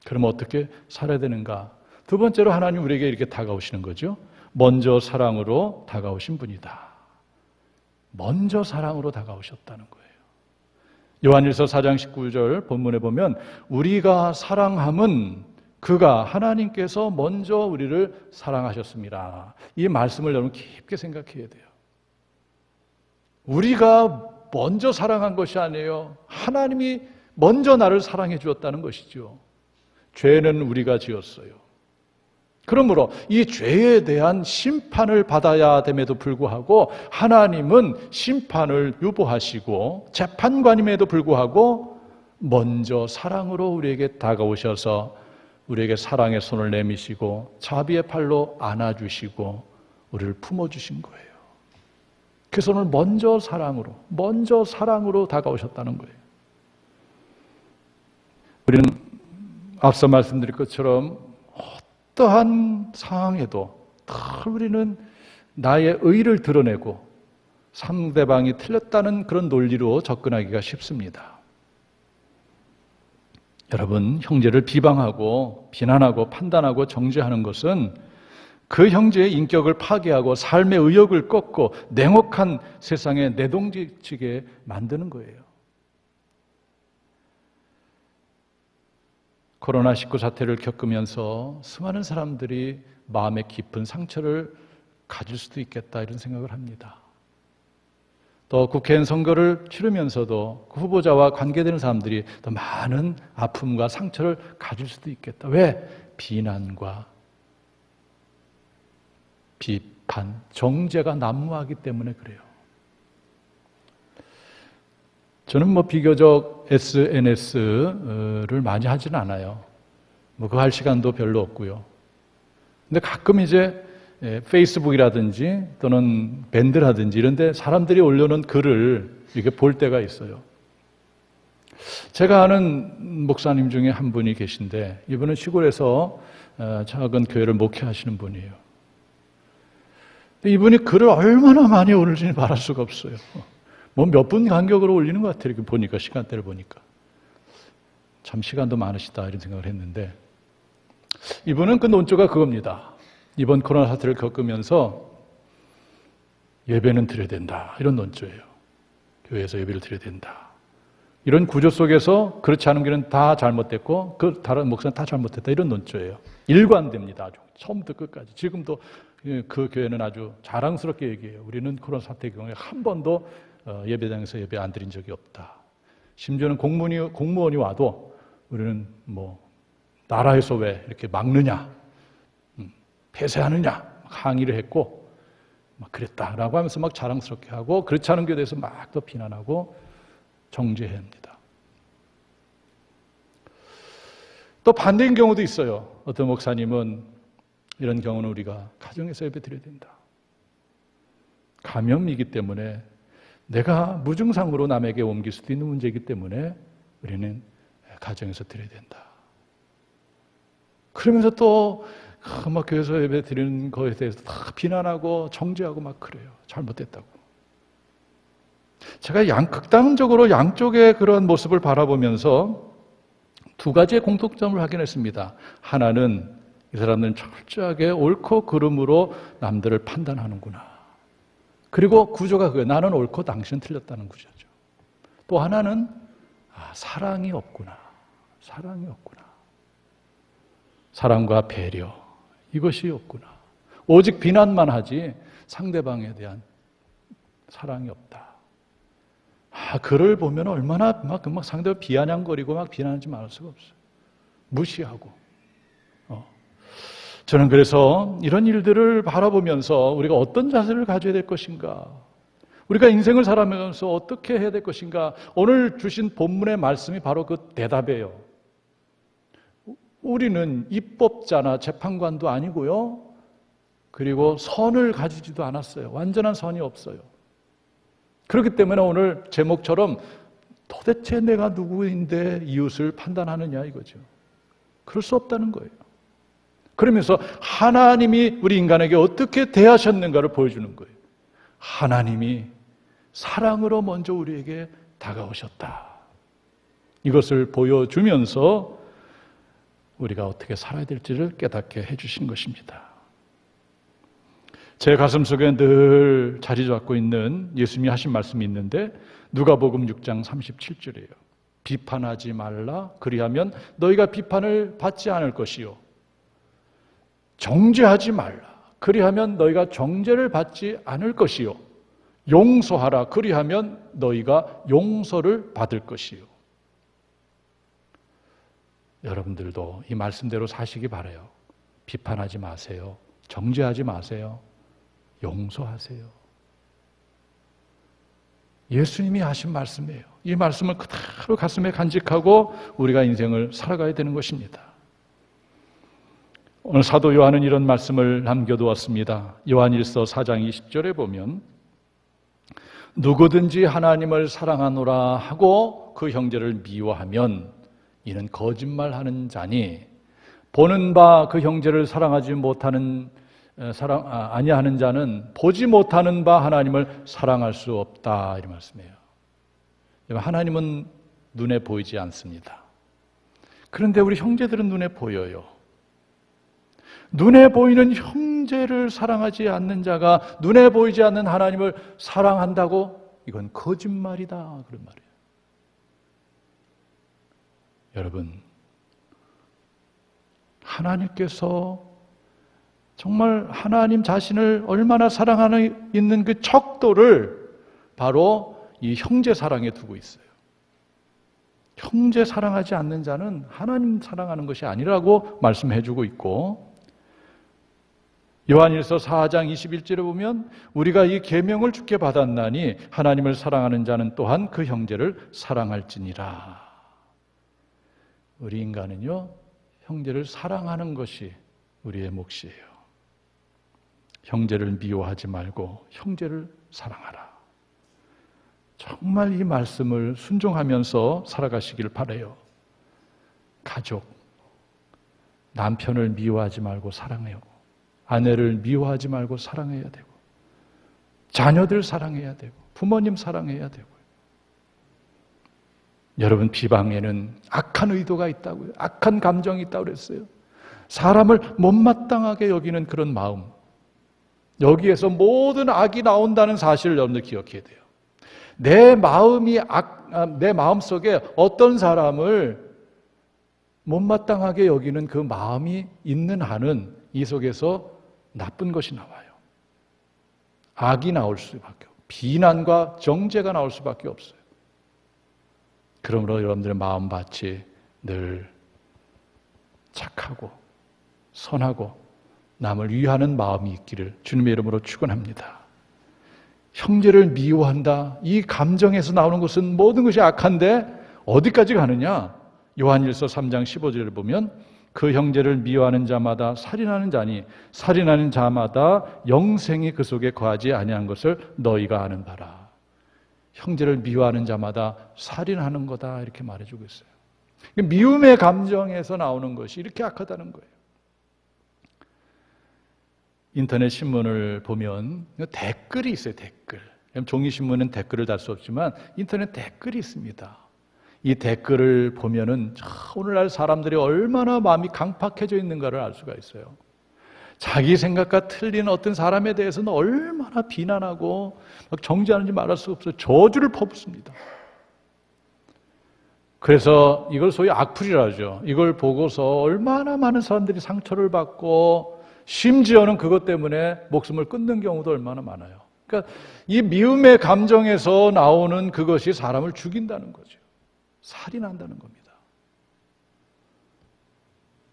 그럼 어떻게 살아야 되는가? 두 번째로 하나님 우리에게 이렇게 다가오시는 거죠. 먼저 사랑으로 다가오신 분이다. 먼저 사랑으로 다가오셨다는 거예요. 요한일서 4장 19절 본문에 보면 우리가 사랑함은 그가 하나님께서 먼저 우리를 사랑하셨습니다. 이 말씀을 여러분 깊게 생각해야 돼요. 우리가 먼저 사랑한 것이 아니에요. 하나님이 먼저 나를 사랑해 주었다는 것이죠. 죄는 우리가 지었어요. 그러므로 이 죄에 대한 심판을 받아야 됨에도 불구하고 하나님은 심판을 유보하시고 재판관임에도 불구하고 먼저 사랑으로 우리에게 다가오셔서 우리에게 사랑의 손을 내미시고 자비의 팔로 안아주시고 우리를 품어주신 거예요. 그래서 오늘 먼저 사랑으로 다가오셨다는 거예요. 우리는 앞서 말씀드린 것처럼 어떠한 상황에도 우리는 나의 의를 드러내고 상대방이 틀렸다는 그런 논리로 접근하기가 쉽습니다. 여러분, 형제를 비방하고 비난하고 판단하고 정죄하는 것은 그 형제의 인격을 파괴하고 삶의 의욕을 꺾고 냉혹한 세상에 내동지치게 만드는 거예요. 코로나19 사태를 겪으면서 수많은 사람들이 마음의 깊은 상처를 가질 수도 있겠다 이런 생각을 합니다. 또 국회의원 선거를 치르면서도 그 후보자와 관계되는 사람들이 더 많은 아픔과 상처를 가질 수도 있겠다. 왜? 비난과 비판, 정죄가 난무하기 때문에 그래요. 저는 비교적 SNS를 많이 하지는 않아요. 그거 할 시간도 별로 없고요. 근데 가끔 이제 페이스북이라든지 또는 밴드라든지 이런 데 사람들이 올려놓은 글을 이렇게 볼 때가 있어요. 제가 아는 목사님 중에 한 분이 계신데 이분은 시골에서 작은 교회를 목회하시는 분이에요. 이분이 글을 얼마나 많이 올리는지 말할 수가 없어요. 몇 분 간격으로 올리는 것 같아요. 이렇게 보니까, 시간대를 보니까. 참 시간도 많으시다, 이런 생각을 했는데, 이분은 그 논조가 그겁니다. 이번 코로나 사태를 겪으면서 예배는 드려야 된다. 이런 논조예요. 교회에서 예배를 드려야 된다. 이런 구조 속에서 그렇지 않은 길은 다 잘못됐고, 그 다른 목사는 다 잘못됐다. 이런 논조예요. 일관됩니다. 아주. 처음부터 끝까지. 지금도 그 교회는 아주 자랑스럽게 얘기해요. 우리는 코로나 사태 경우에 한 번도 예배당에서 예배 안 드린 적이 없다. 심지어는 공무원이 와도 우리는 나라에서 왜 이렇게 막느냐, 폐쇄하느냐 항의를 했고 막 그랬다라고 하면서 막 자랑스럽게 하고 그렇지 않은 교회에 대해서 막 또 비난하고 정죄해야 합니다. 또 반대인 경우도 있어요. 어떤 목사님은 이런 경우는 우리가 가정에서 예배드려야 된다. 감염이기 때문에 내가 무증상으로 남에게 옮길 수도 있는 문제이기 때문에 우리는 가정에서 드려야 된다. 그러면서 또 막 교회에서 예배 드리는 거에 대해서 다 비난하고 정죄하고 막 그래요. 잘못됐다고. 제가 극단적으로 양쪽의 그런 모습을 바라보면서 두 가지의 공통점을 확인했습니다. 하나는 이 사람들은 철저하게 옳고 그름으로 남들을 판단하는구나. 그리고 구조가 그거예요. 나는 옳고 당신은 틀렸다는 구조죠. 또 하나는 사랑이 없구나. 사랑이 없구나. 사랑과 배려, 이것이 없구나. 오직 비난만 하지 상대방에 대한 사랑이 없다. 글을 보면 얼마나 막 상대를 비아냥거리고 막 비난하지 말을 수가 없어요. 무시하고. 저는 그래서 이런 일들을 바라보면서 우리가 어떤 자세를 가져야 될 것인가, 우리가 인생을 살아가면서 어떻게 해야 될 것인가, 오늘 주신 본문의 말씀이 바로 그 대답이에요. 우리는 입법자나 재판관도 아니고요, 그리고 선을 가지지도 않았어요. 완전한 선이 없어요. 그렇기 때문에 오늘 제목처럼 도대체 내가 누구인데 이웃을 판단하느냐 이거죠. 그럴 수 없다는 거예요. 그러면서 하나님이 우리 인간에게 어떻게 대하셨는가를 보여주는 거예요. 하나님이 사랑으로 먼저 우리에게 다가오셨다. 이것을 보여주면서 우리가 어떻게 살아야 될지를 깨닫게 해주신 것입니다. 제 가슴속에 늘 자리 잡고 있는 예수님이 하신 말씀이 있는데 누가복음 6장 37절이에요. 비판하지 말라. 그리하면 너희가 비판을 받지 않을 것이요. 정죄하지 말라. 그리하면 너희가 정죄를 받지 않을 것이요. 용서하라. 그리하면 너희가 용서를 받을 것이요. 여러분들도 이 말씀대로 사시기 바라요. 비판하지 마세요. 정죄하지 마세요. 용서하세요. 예수님이 하신 말씀이에요. 이 말씀을 그대로 가슴에 간직하고 우리가 인생을 살아가야 되는 것입니다. 오늘 사도 요한은 이런 말씀을 남겨두었습니다. 요한일서 4장 20절에 보면 누구든지 하나님을 사랑하노라 하고 그 형제를 미워하면 이는 거짓말하는 자니 보는 바 그 형제를 사랑하지 못하는 아니하는 자는 보지 못하는 바 하나님을 사랑할 수 없다. 이 말씀이에요. 하나님은 눈에 보이지 않습니다. 그런데 우리 형제들은 눈에 보여요. 눈에 보이는 형제를 사랑하지 않는 자가 눈에 보이지 않는 하나님을 사랑한다고? 이건 거짓말이다. 그런 말이에요. 여러분, 하나님께서 정말 하나님 자신을 얼마나 사랑하는 있는 그 척도를 바로 이 형제 사랑에 두고 있어요. 형제 사랑하지 않는 자는 하나님 사랑하는 것이 아니라고 말씀해주고 있고, 요한일서 4장 21절에 보면 우리가 이 계명을 주께 받았나니 하나님을 사랑하는 자는 또한 그 형제를 사랑할지니라. 우리 인간은요, 형제를 사랑하는 것이 우리의 몫이에요. 형제를 미워하지 말고 형제를 사랑하라. 정말 이 말씀을 순종하면서 살아가시길 바라요. 가족, 남편을 미워하지 말고 사랑해요. 아내를 미워하지 말고 사랑해야 되고, 자녀들 사랑해야 되고, 부모님 사랑해야 되고. 여러분, 비방에는 악한 의도가 있다고요. 악한 감정이 있다고 그랬어요. 사람을 못마땅하게 여기는 그런 마음, 여기에서 모든 악이 나온다는 사실을 여러분들 기억해야 돼요. 내 마음 속에 어떤 사람을 못마땅하게 여기는 그 마음이 있는 한은 이 속에서 나쁜 것이 나와요. 악이 나올 수밖에 없고 비난과 정죄가 나올 수밖에 없어요. 그러므로 여러분들의 마음밭이 늘 착하고 선하고 남을 위하는 마음이 있기를 주님의 이름으로 축원합니다. 형제를 미워한다. 이 감정에서 나오는 것은 모든 것이 악한데 어디까지 가느냐? 요한일서 3장 15절을 보면 그 형제를 미워하는 자마다 살인하는 자니 살인하는 자마다 영생이 그 속에 거하지 아니한 것을 너희가 아는 바라. 형제를 미워하는 자마다 살인하는 거다 이렇게 말해주고 있어요. 미움의 감정에서 나오는 것이 이렇게 악하다는 거예요. 인터넷 신문을 보면 댓글이 있어요. 댓글. 종이신문은 댓글을 달 수 없지만 인터넷 댓글이 있습니다. 이 댓글을 보면은 오늘날 사람들이 얼마나 마음이 강팍해져 있는가를 알 수가 있어요. 자기 생각과 틀린 어떤 사람에 대해서는 얼마나 비난하고 정죄하는지 말할 수 없어요. 저주를 퍼붓습니다. 그래서 이걸 소위 악플이라죠. 이걸 보고서 얼마나 많은 사람들이 상처를 받고 심지어는 그것 때문에 목숨을 끊는 경우도 얼마나 많아요. 그러니까 이 미움의 감정에서 나오는 그것이 사람을 죽인다는 거죠. 살인한다는 겁니다.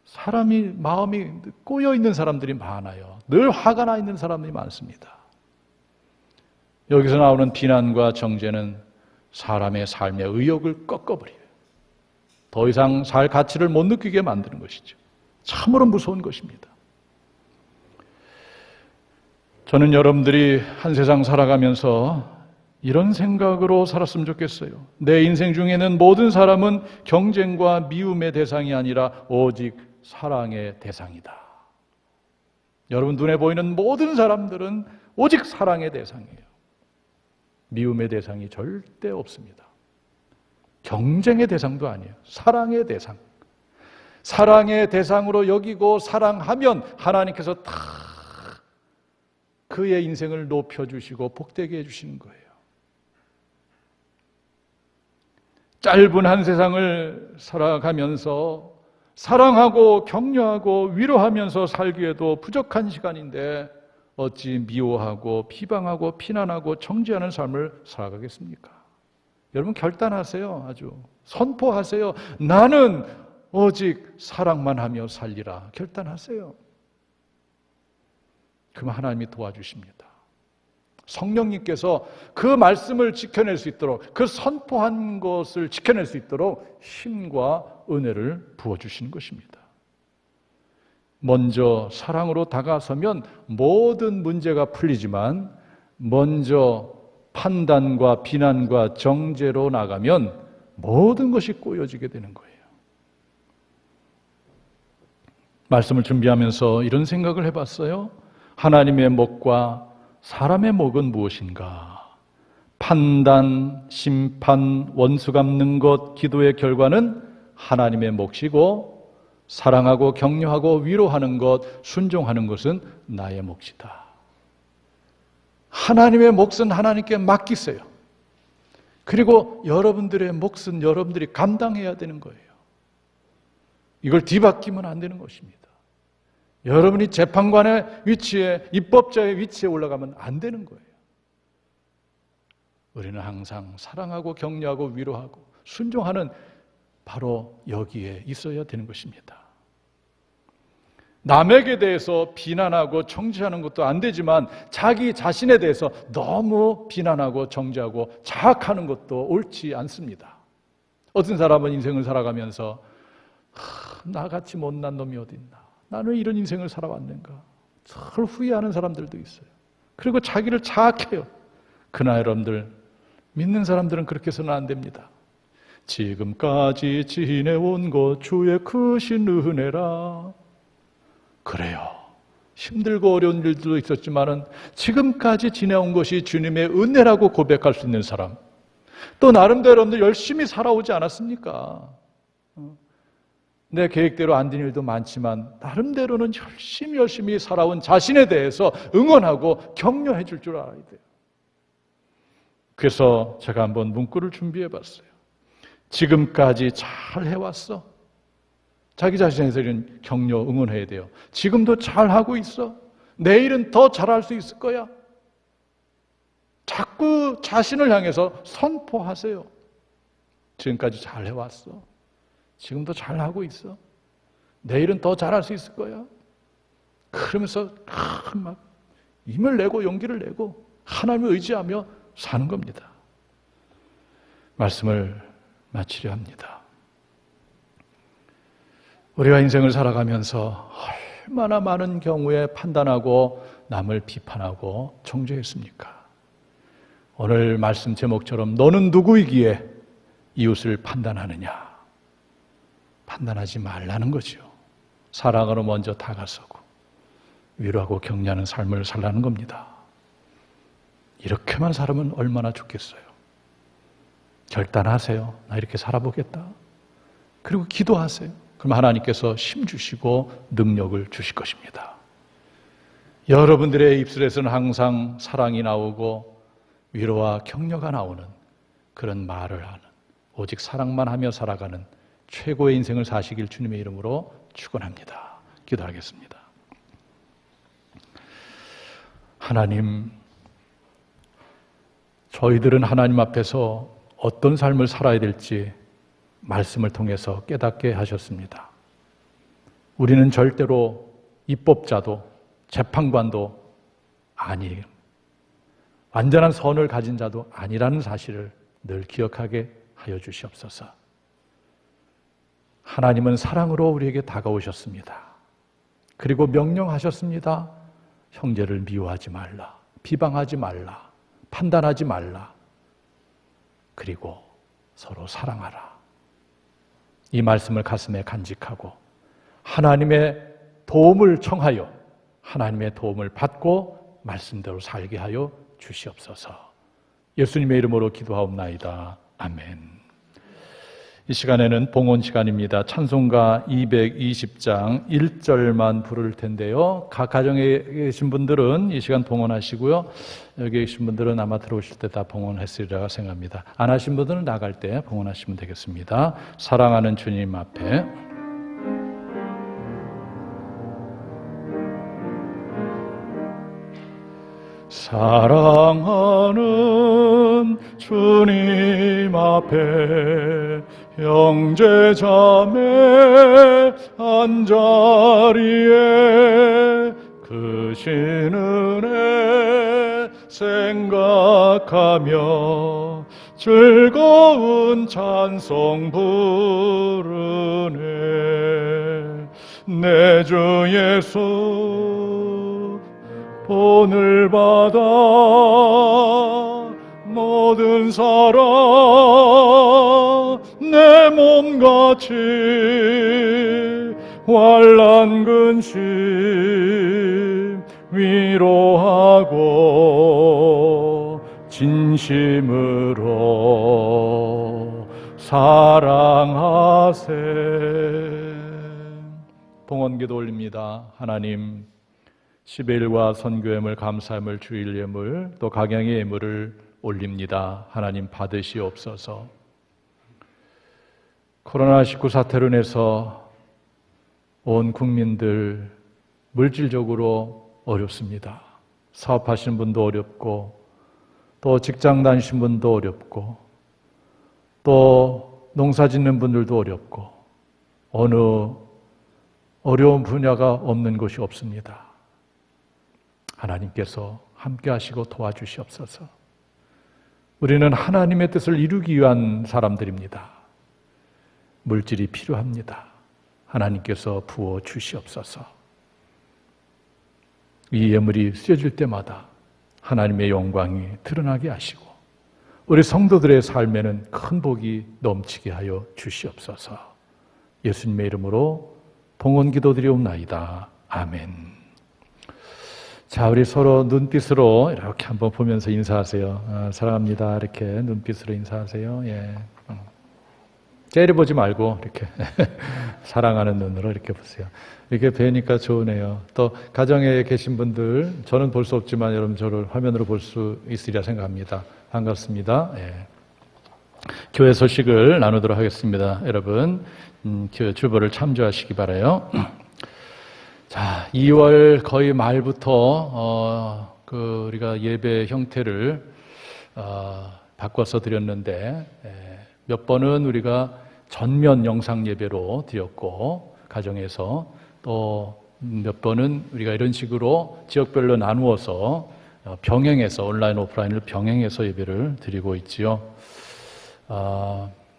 사람이 마음이 꼬여 있는 사람들이 많아요. 늘 화가 나 있는 사람들이 많습니다. 여기서 나오는 비난과 정죄는 사람의 삶의 의욕을 꺾어버려요. 더 이상 살 가치를 못 느끼게 만드는 것이죠. 참으로 무서운 것입니다. 저는 여러분들이 한 세상 살아가면서 이런 생각으로 살았으면 좋겠어요. 내 인생 중에는 모든 사람은 경쟁과 미움의 대상이 아니라 오직 사랑의 대상이다. 여러분 눈에 보이는 모든 사람들은 오직 사랑의 대상이에요. 미움의 대상이 절대 없습니다. 경쟁의 대상도 아니에요. 사랑의 대상. 사랑의 대상으로 여기고 사랑하면 하나님께서 다 그의 인생을 높여주시고 복되게 해주시는 거예요. 짧은 한 세상을 살아가면서 사랑하고 격려하고 위로하면서 살기에도 부족한 시간인데 어찌 미워하고 비방하고 비난하고 정죄하는 삶을 살아가겠습니까? 여러분 결단하세요. 아주 선포하세요. 나는 오직 사랑만 하며 살리라. 결단하세요. 그럼 하나님이 도와주십니다. 성령님께서 그 말씀을 지켜낼 수 있도록, 그 선포한 것을 지켜낼 수 있도록 힘과 은혜를 부어주시는 것입니다. 먼저 사랑으로 다가서면 모든 문제가 풀리지만 먼저 판단과 비난과 정죄로 나가면 모든 것이 꼬여지게 되는 거예요. 말씀을 준비하면서 이런 생각을 해봤어요. 하나님의 목과 사람의 목은 무엇인가? 판단, 심판, 원수 갚는 것, 기도의 결과는 하나님의 몫이고 사랑하고 격려하고 위로하는 것, 순종하는 것은 나의 몫이다. 하나님의 몫은 하나님께 맡기세요. 그리고 여러분들의 몫은 여러분들이 감당해야 되는 거예요. 이걸 뒤바뀌면 안 되는 것입니다. 여러분이 재판관의 위치에, 입법자의 위치에 올라가면 안 되는 거예요. 우리는 항상 사랑하고 격려하고 위로하고 순종하는 바로 여기에 있어야 되는 것입니다. 남에게 대해서 비난하고 정죄하는 것도 안 되지만 자기 자신에 대해서 너무 비난하고 정죄하고 자학하는 것도 옳지 않습니다. 어떤 사람은 인생을 살아가면서 나같이 못난 놈이 어디 있나? 나는 이런 인생을 살아왔는가? 늘 후회하는 사람들도 있어요. 그리고 자기를 자학해요. 그러나 여러분들, 믿는 사람들은 그렇게 해서는 안 됩니다. 지금까지 지내온 것 주의 크신 은혜라. 그래요. 힘들고 어려운 일도 있었지만은 지금까지 지내온 것이 주님의 은혜라고 고백할 수 있는 사람. 또 나름대로 여러분들 열심히 살아오지 않았습니까? 내 계획대로 안 된 일도 많지만 나름대로는 열심히 살아온 자신에 대해서 응원하고 격려해 줄 줄 알아야 돼요. 그래서 제가 한번 문구를 준비해 봤어요. 지금까지 잘 해왔어. 자기 자신에 대해서 격려, 응원해야 돼요. 지금도 잘하고 있어. 내일은 더 잘할 수 있을 거야. 자꾸 자신을 향해서 선포하세요. 지금까지 잘 해왔어. 지금도 잘하고 있어. 내일은 더 잘할 수 있을 거야. 그러면서 막 힘을 내고 용기를 내고 하나님을 의지하며 사는 겁니다. 말씀을 마치려 합니다. 우리가 인생을 살아가면서 얼마나 많은 경우에 판단하고 남을 비판하고 정죄했습니까? 오늘 말씀 제목처럼 너는 누구이기에 이웃을 판단하느냐? 판단하지 말라는 거죠. 사랑으로 먼저 다가서고 위로하고 격려하는 삶을 살라는 겁니다. 이렇게만 살면 얼마나 좋겠어요. 결단하세요. 나 이렇게 살아보겠다. 그리고 기도하세요. 그럼 하나님께서 힘 주시고 능력을 주실 것입니다. 여러분들의 입술에서는 항상 사랑이 나오고 위로와 격려가 나오는 그런 말을 하는, 오직 사랑만 하며 살아가는 최고의 인생을 사시길 주님의 이름으로 축원합니다. 기도하겠습니다. 하나님, 저희들은 하나님 앞에서 어떤 삶을 살아야 될지 말씀을 통해서 깨닫게 하셨습니다. 우리는 절대로 입법자도 재판관도 아니, 완전한 선을 가진 자도 아니라는 사실을 늘 기억하게 하여 주시옵소서. 하나님은 사랑으로 우리에게 다가오셨습니다. 그리고 명령하셨습니다. 형제를 미워하지 말라, 비방하지 말라, 판단하지 말라, 그리고 서로 사랑하라. 이 말씀을 가슴에 간직하고 하나님의 도움을 청하여 하나님의 도움을 받고 말씀대로 살게 하여 주시옵소서. 예수님의 이름으로 기도하옵나이다. 아멘. 이 시간에는 봉헌 시간입니다. 찬송가 220장 1절만 부를 텐데요. 각 가정에 계신 분들은 이 시간 봉헌하시고요. 여기 계신 분들은 아마 들어오실 때 다 봉헌했으리라 생각합니다. 안 하신 분들은 나갈 때 봉헌하시면 되겠습니다. 사랑하는 주님 앞에 사랑하는 주님 앞에 형제 자매 한자리에 크신 은혜 생각하며 즐거운 찬송 부르네. 내 주 예수 본을 받아 모든 사랑 내 몸같이 환난 근심 위로하고 진심으로 사랑하세. 봉헌기도 올립니다. 하나님, 11과 선교예물, 감사예물, 주일 예물, 또 각양의 예물을 올립니다. 하나님 받으시옵소서. 코로나19 사태로 인해서 온 국민들 물질적으로 어렵습니다. 사업하시는 분도 어렵고, 또 직장 다니시는 분도 어렵고, 또 농사 짓는 분들도 어렵고, 어느 어려운 분야가 없는 곳이 없습니다. 하나님께서 함께 하시고 도와주시옵소서. 우리는 하나님의 뜻을 이루기 위한 사람들입니다. 물질이 필요합니다. 하나님께서 부어 주시옵소서. 이 예물이 쓰여질 때마다 하나님의 영광이 드러나게 하시고 우리 성도들의 삶에는 큰 복이 넘치게 하여 주시옵소서. 예수님의 이름으로 봉헌 기도드리옵나이다. 아멘. 자, 우리 서로 눈빛으로 이렇게 한번 보면서 인사하세요. 사랑합니다. 이렇게 눈빛으로 인사하세요. 예. 째려보지 말고 이렇게 사랑하는 눈으로 이렇게 보세요. 이렇게 뵈니까 좋으네요. 또 가정에 계신 분들, 저는 볼 수 없지만 여러분 저를 화면으로 볼 수 있으리라 생각합니다. 반갑습니다. 예. 교회 소식을 나누도록 하겠습니다. 여러분 교회 주보를 참조하시기 바라요. 자, 2월 거의 말부터 우리가 예배 형태를 바꿔서 드렸는데 몇 번은 우리가 전면 영상 예배로 드렸고 가정에서 또 몇 번은 우리가 이런 식으로 지역별로 나누어서 병행해서 온라인 오프라인을 병행해서 예배를 드리고 있지요.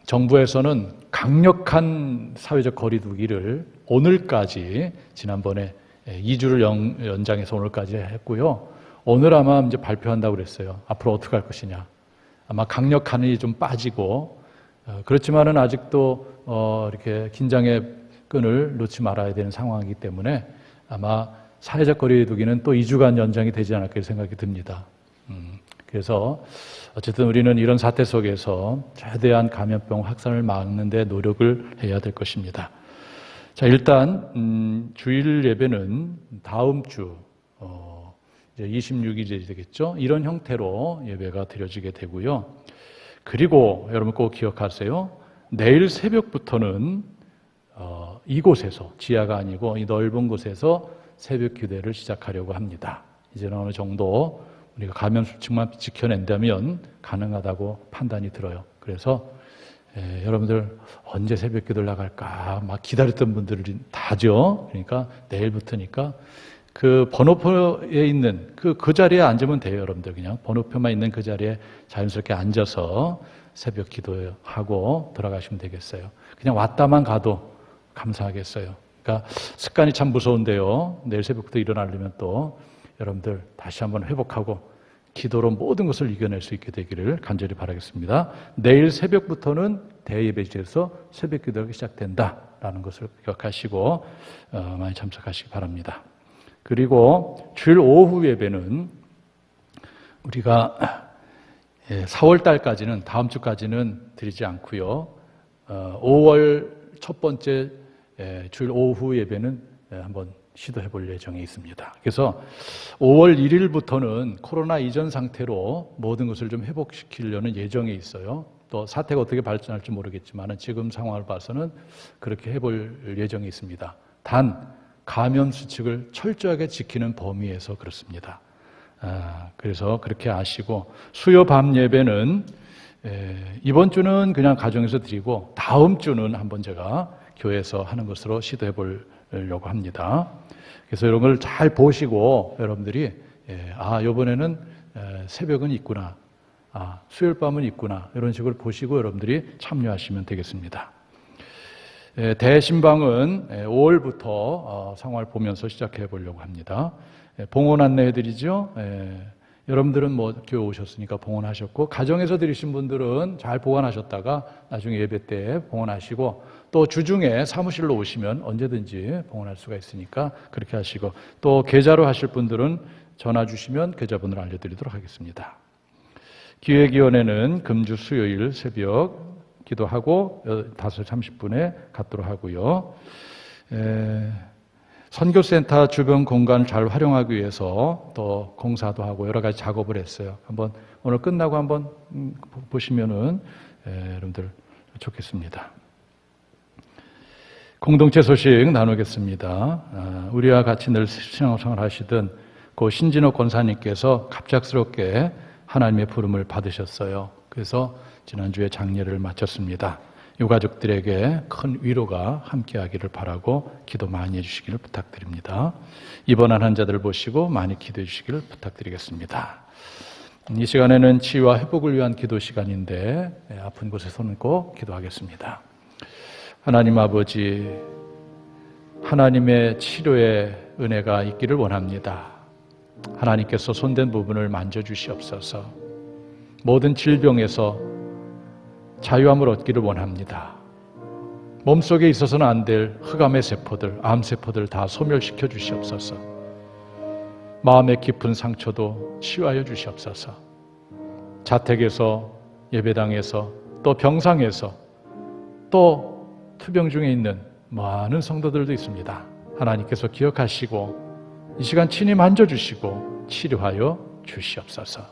정부에서는 강력한 사회적 거리두기를 오늘까지 지난번에 2주를 연장해서 오늘까지 했고요. 오늘 아마 이제 발표한다고 그랬어요. 앞으로 어떻게 할 것이냐. 아마 강력한 일이 좀 빠지고 그렇지만은 아직도 이렇게 긴장의 끈을 놓지 말아야 되는 상황이기 때문에 아마 사회적 거리두기는 또 2주간 연장이 되지 않을까 생각이 듭니다. 그래서 어쨌든 우리는 이런 사태 속에서 최대한 감염병 확산을 막는 데 노력을 해야 될 것입니다. 자, 일단 주일 예배는 다음 주 이제 26일이 되겠죠. 이런 형태로 예배가 드려지게 되고요. 그리고 여러분 꼭 기억하세요. 내일 새벽부터는 이곳에서, 지하가 아니고 이 넓은 곳에서 새벽 기도를 시작하려고 합니다. 이제는 어느 정도 우리가 감염 수칙만 지켜낸다면 가능하다고 판단이 들어요. 그래서 여러분들 언제 새벽 기도를 나갈까 막 기다렸던 분들이 다죠. 그러니까 내일부터니까 그 번호표에 있는 그 자리에 앉으면 돼요. 여러분들 그냥 번호표만 있는 그 자리에 자연스럽게 앉아서 새벽 기도하고 들어가시면 되겠어요. 그냥 왔다만 가도 감사하겠어요. 그러니까 습관이 참 무서운데요. 내일 새벽부터 일어나려면 또 여러분들 다시 한번 회복하고 기도로 모든 것을 이겨낼 수 있게 되기를 간절히 바라겠습니다. 내일 새벽부터는 대예배지에서 새벽 기도가 시작된다라는 것을 기억하시고 많이 참석하시기 바랍니다. 그리고 주일 오후 예배는 우리가 4월 달까지는 다음 주까지는 드리지 않고요. 5월 첫 번째 주일 오후 예배는 한번 시도해 볼 예정에 있습니다. 그래서 5월 1일부터는 코로나 이전 상태로 모든 것을 좀 회복시키려는 예정에 있어요. 또 사태가 어떻게 발전할지 모르겠지만 지금 상황을 봐서는 그렇게 해볼 예정이 있습니다. 단 감염 수칙을 철저하게 지키는 범위에서 그렇습니다. 그래서 그렇게 아시고 수요 밤 예배는 이번 주는 그냥 가정에서 드리고 다음 주는 한번 제가 교회에서 하는 것으로 시도해 보려고 합니다. 그래서 이런 걸 잘 보시고 여러분들이 이번에는 새벽은 있구나, 수요일 밤은 있구나 이런 식으로 보시고 여러분들이 참여하시면 되겠습니다. 대신방은 5월부터 상황을 보면서 시작해 보려고 합니다. 봉헌 안내해 드리죠. 여러분들은 뭐 교회 오셨으니까 봉헌하셨고 가정에서 드리신 분들은 잘 보관하셨다가 나중에 예배 때 봉헌하시고 또 주중에 사무실로 오시면 언제든지 봉헌할 수가 있으니까 그렇게 하시고 또 계좌로 하실 분들은 전화 주시면 계좌번호를 알려드리도록 하겠습니다. 기획위원회는 금주 수요일 새벽 기도하고 5시 30분에 갖도록 하고요. 선교센터 주변 공간을 잘 활용하기 위해서 또 공사도 하고 여러 가지 작업을 했어요. 한번 오늘 끝나고 한번 보시면은 여러분들 좋겠습니다. 공동체 소식 나누겠습니다. 우리와 같이 늘 신앙생활 하시던 고 신진호 권사님께서 갑작스럽게 하나님의 부름을 받으셨어요. 그래서 지난주에 장례를 마쳤습니다. 유가족들에게 큰 위로가 함께하기를 바라고 기도 많이 해주시기를 부탁드립니다. 입원한 환자들 보시고 많이 기도해 주시기를 부탁드리겠습니다. 이 시간에는 치유와 회복을 위한 기도 시간인데 아픈 곳에 손을 꼭 기도하겠습니다. 하나님 아버지, 하나님의 치료의 은혜가 있기를 원합니다. 하나님께서 손댄 부분을 만져주시옵소서. 모든 질병에서 자유함을 얻기를 원합니다. 몸속에 있어서는 안 될 흑암의 세포들, 암세포들 다 소멸시켜 주시옵소서. 마음의 깊은 상처도 치유하여 주시옵소서. 자택에서, 예배당에서, 또 병상에서, 또 투병 중에 있는 많은 성도들도 있습니다. 하나님께서 기억하시고 이 시간 친히 만져주시고 치료하여 주시옵소서.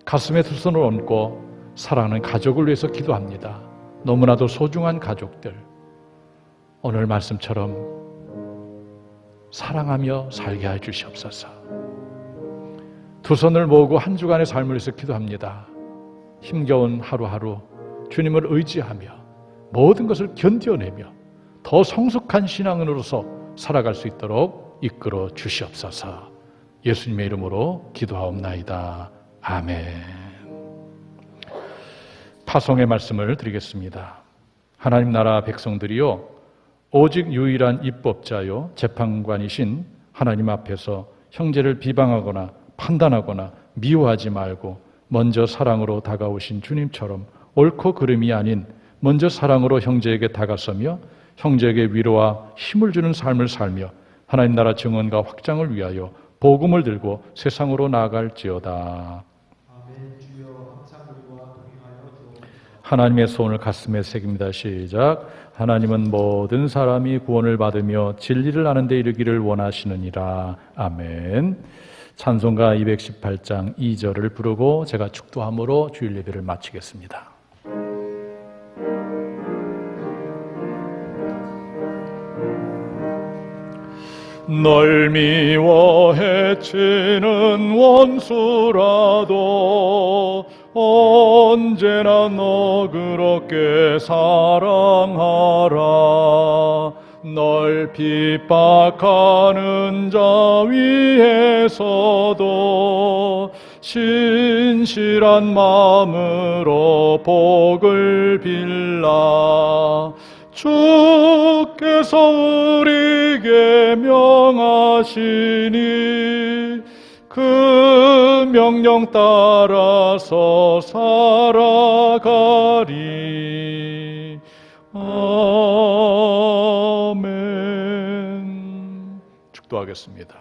가슴에 두 손을 얹고 사랑하는 가족을 위해서 기도합니다. 너무나도 소중한 가족들, 오늘 말씀처럼 사랑하며 살게 해 주시옵소서. 두 손을 모으고 한 주간의 삶을 위해서 기도합니다. 힘겨운 하루하루 주님을 의지하며 모든 것을 견뎌내며 더 성숙한 신앙인으로서 살아갈 수 있도록 이끌어 주시옵소서. 예수님의 이름으로 기도하옵나이다. 아멘. 파송의 말씀을 드리겠습니다. 하나님 나라 백성들이요, 오직 유일한 입법자요 재판관이신 하나님 앞에서 형제를 비방하거나 판단하거나 미워하지 말고 먼저 사랑으로 다가오신 주님처럼 옳고 그름이 아닌 먼저 사랑으로 형제에게 다가서며 형제에게 위로와 힘을 주는 삶을 살며 하나님 나라 증언과 확장을 위하여 복음을 들고 세상으로 나아갈지어다. 아멘. 주여 항상 우리와 동행하여 주옵소서. 하나님의 손을 가슴에 새깁니다. 시작. 하나님은 모든 사람이 구원을 받으며 진리를 아는 데 이르기를 원하시느니라. 아멘. 찬송가 218장 2절을 부르고 제가 축도함으로 주일 예배를 마치겠습니다. 널 미워 해치는 원수라도 언제나 너 그렇게 사랑하라. 널 핍박하는 자 위에서도 신실한 마음으로 복을 빌라. 주께서 우리에게 명하시니 그 명령 따라서 살아가리. 아멘. 축도하겠습니다.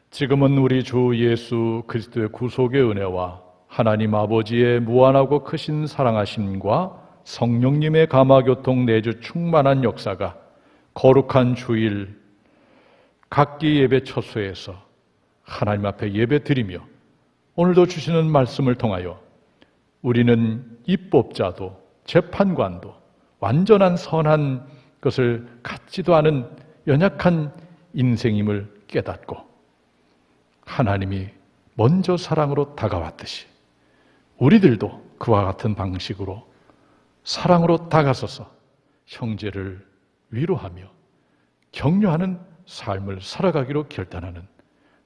지금은 우리 주 예수 그리스도의 구속의 은혜와 하나님 아버지의 무한하고 크신 사랑하심과 성령님의 감화교통 내주 충만한 역사가 거룩한 주일 각기 예배 처소에서 하나님 앞에 예배 드리며 오늘도 주시는 말씀을 통하여 우리는 입법자도 재판관도 완전한 선한 것을 갖지도 않은 연약한 인생임을 깨닫고 하나님이 먼저 사랑으로 다가왔듯이 우리들도 그와 같은 방식으로 사랑으로 다가서서 형제를 위로하며 격려하는 삶을 살아가기로 결단하는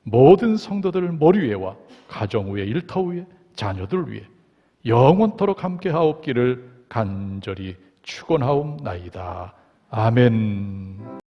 모든 성도들 머리 위에와 가정 위에 일터 위에 자녀들 위에 영원토록 함께하옵기를 간절히 축원하옵나이다. 아멘.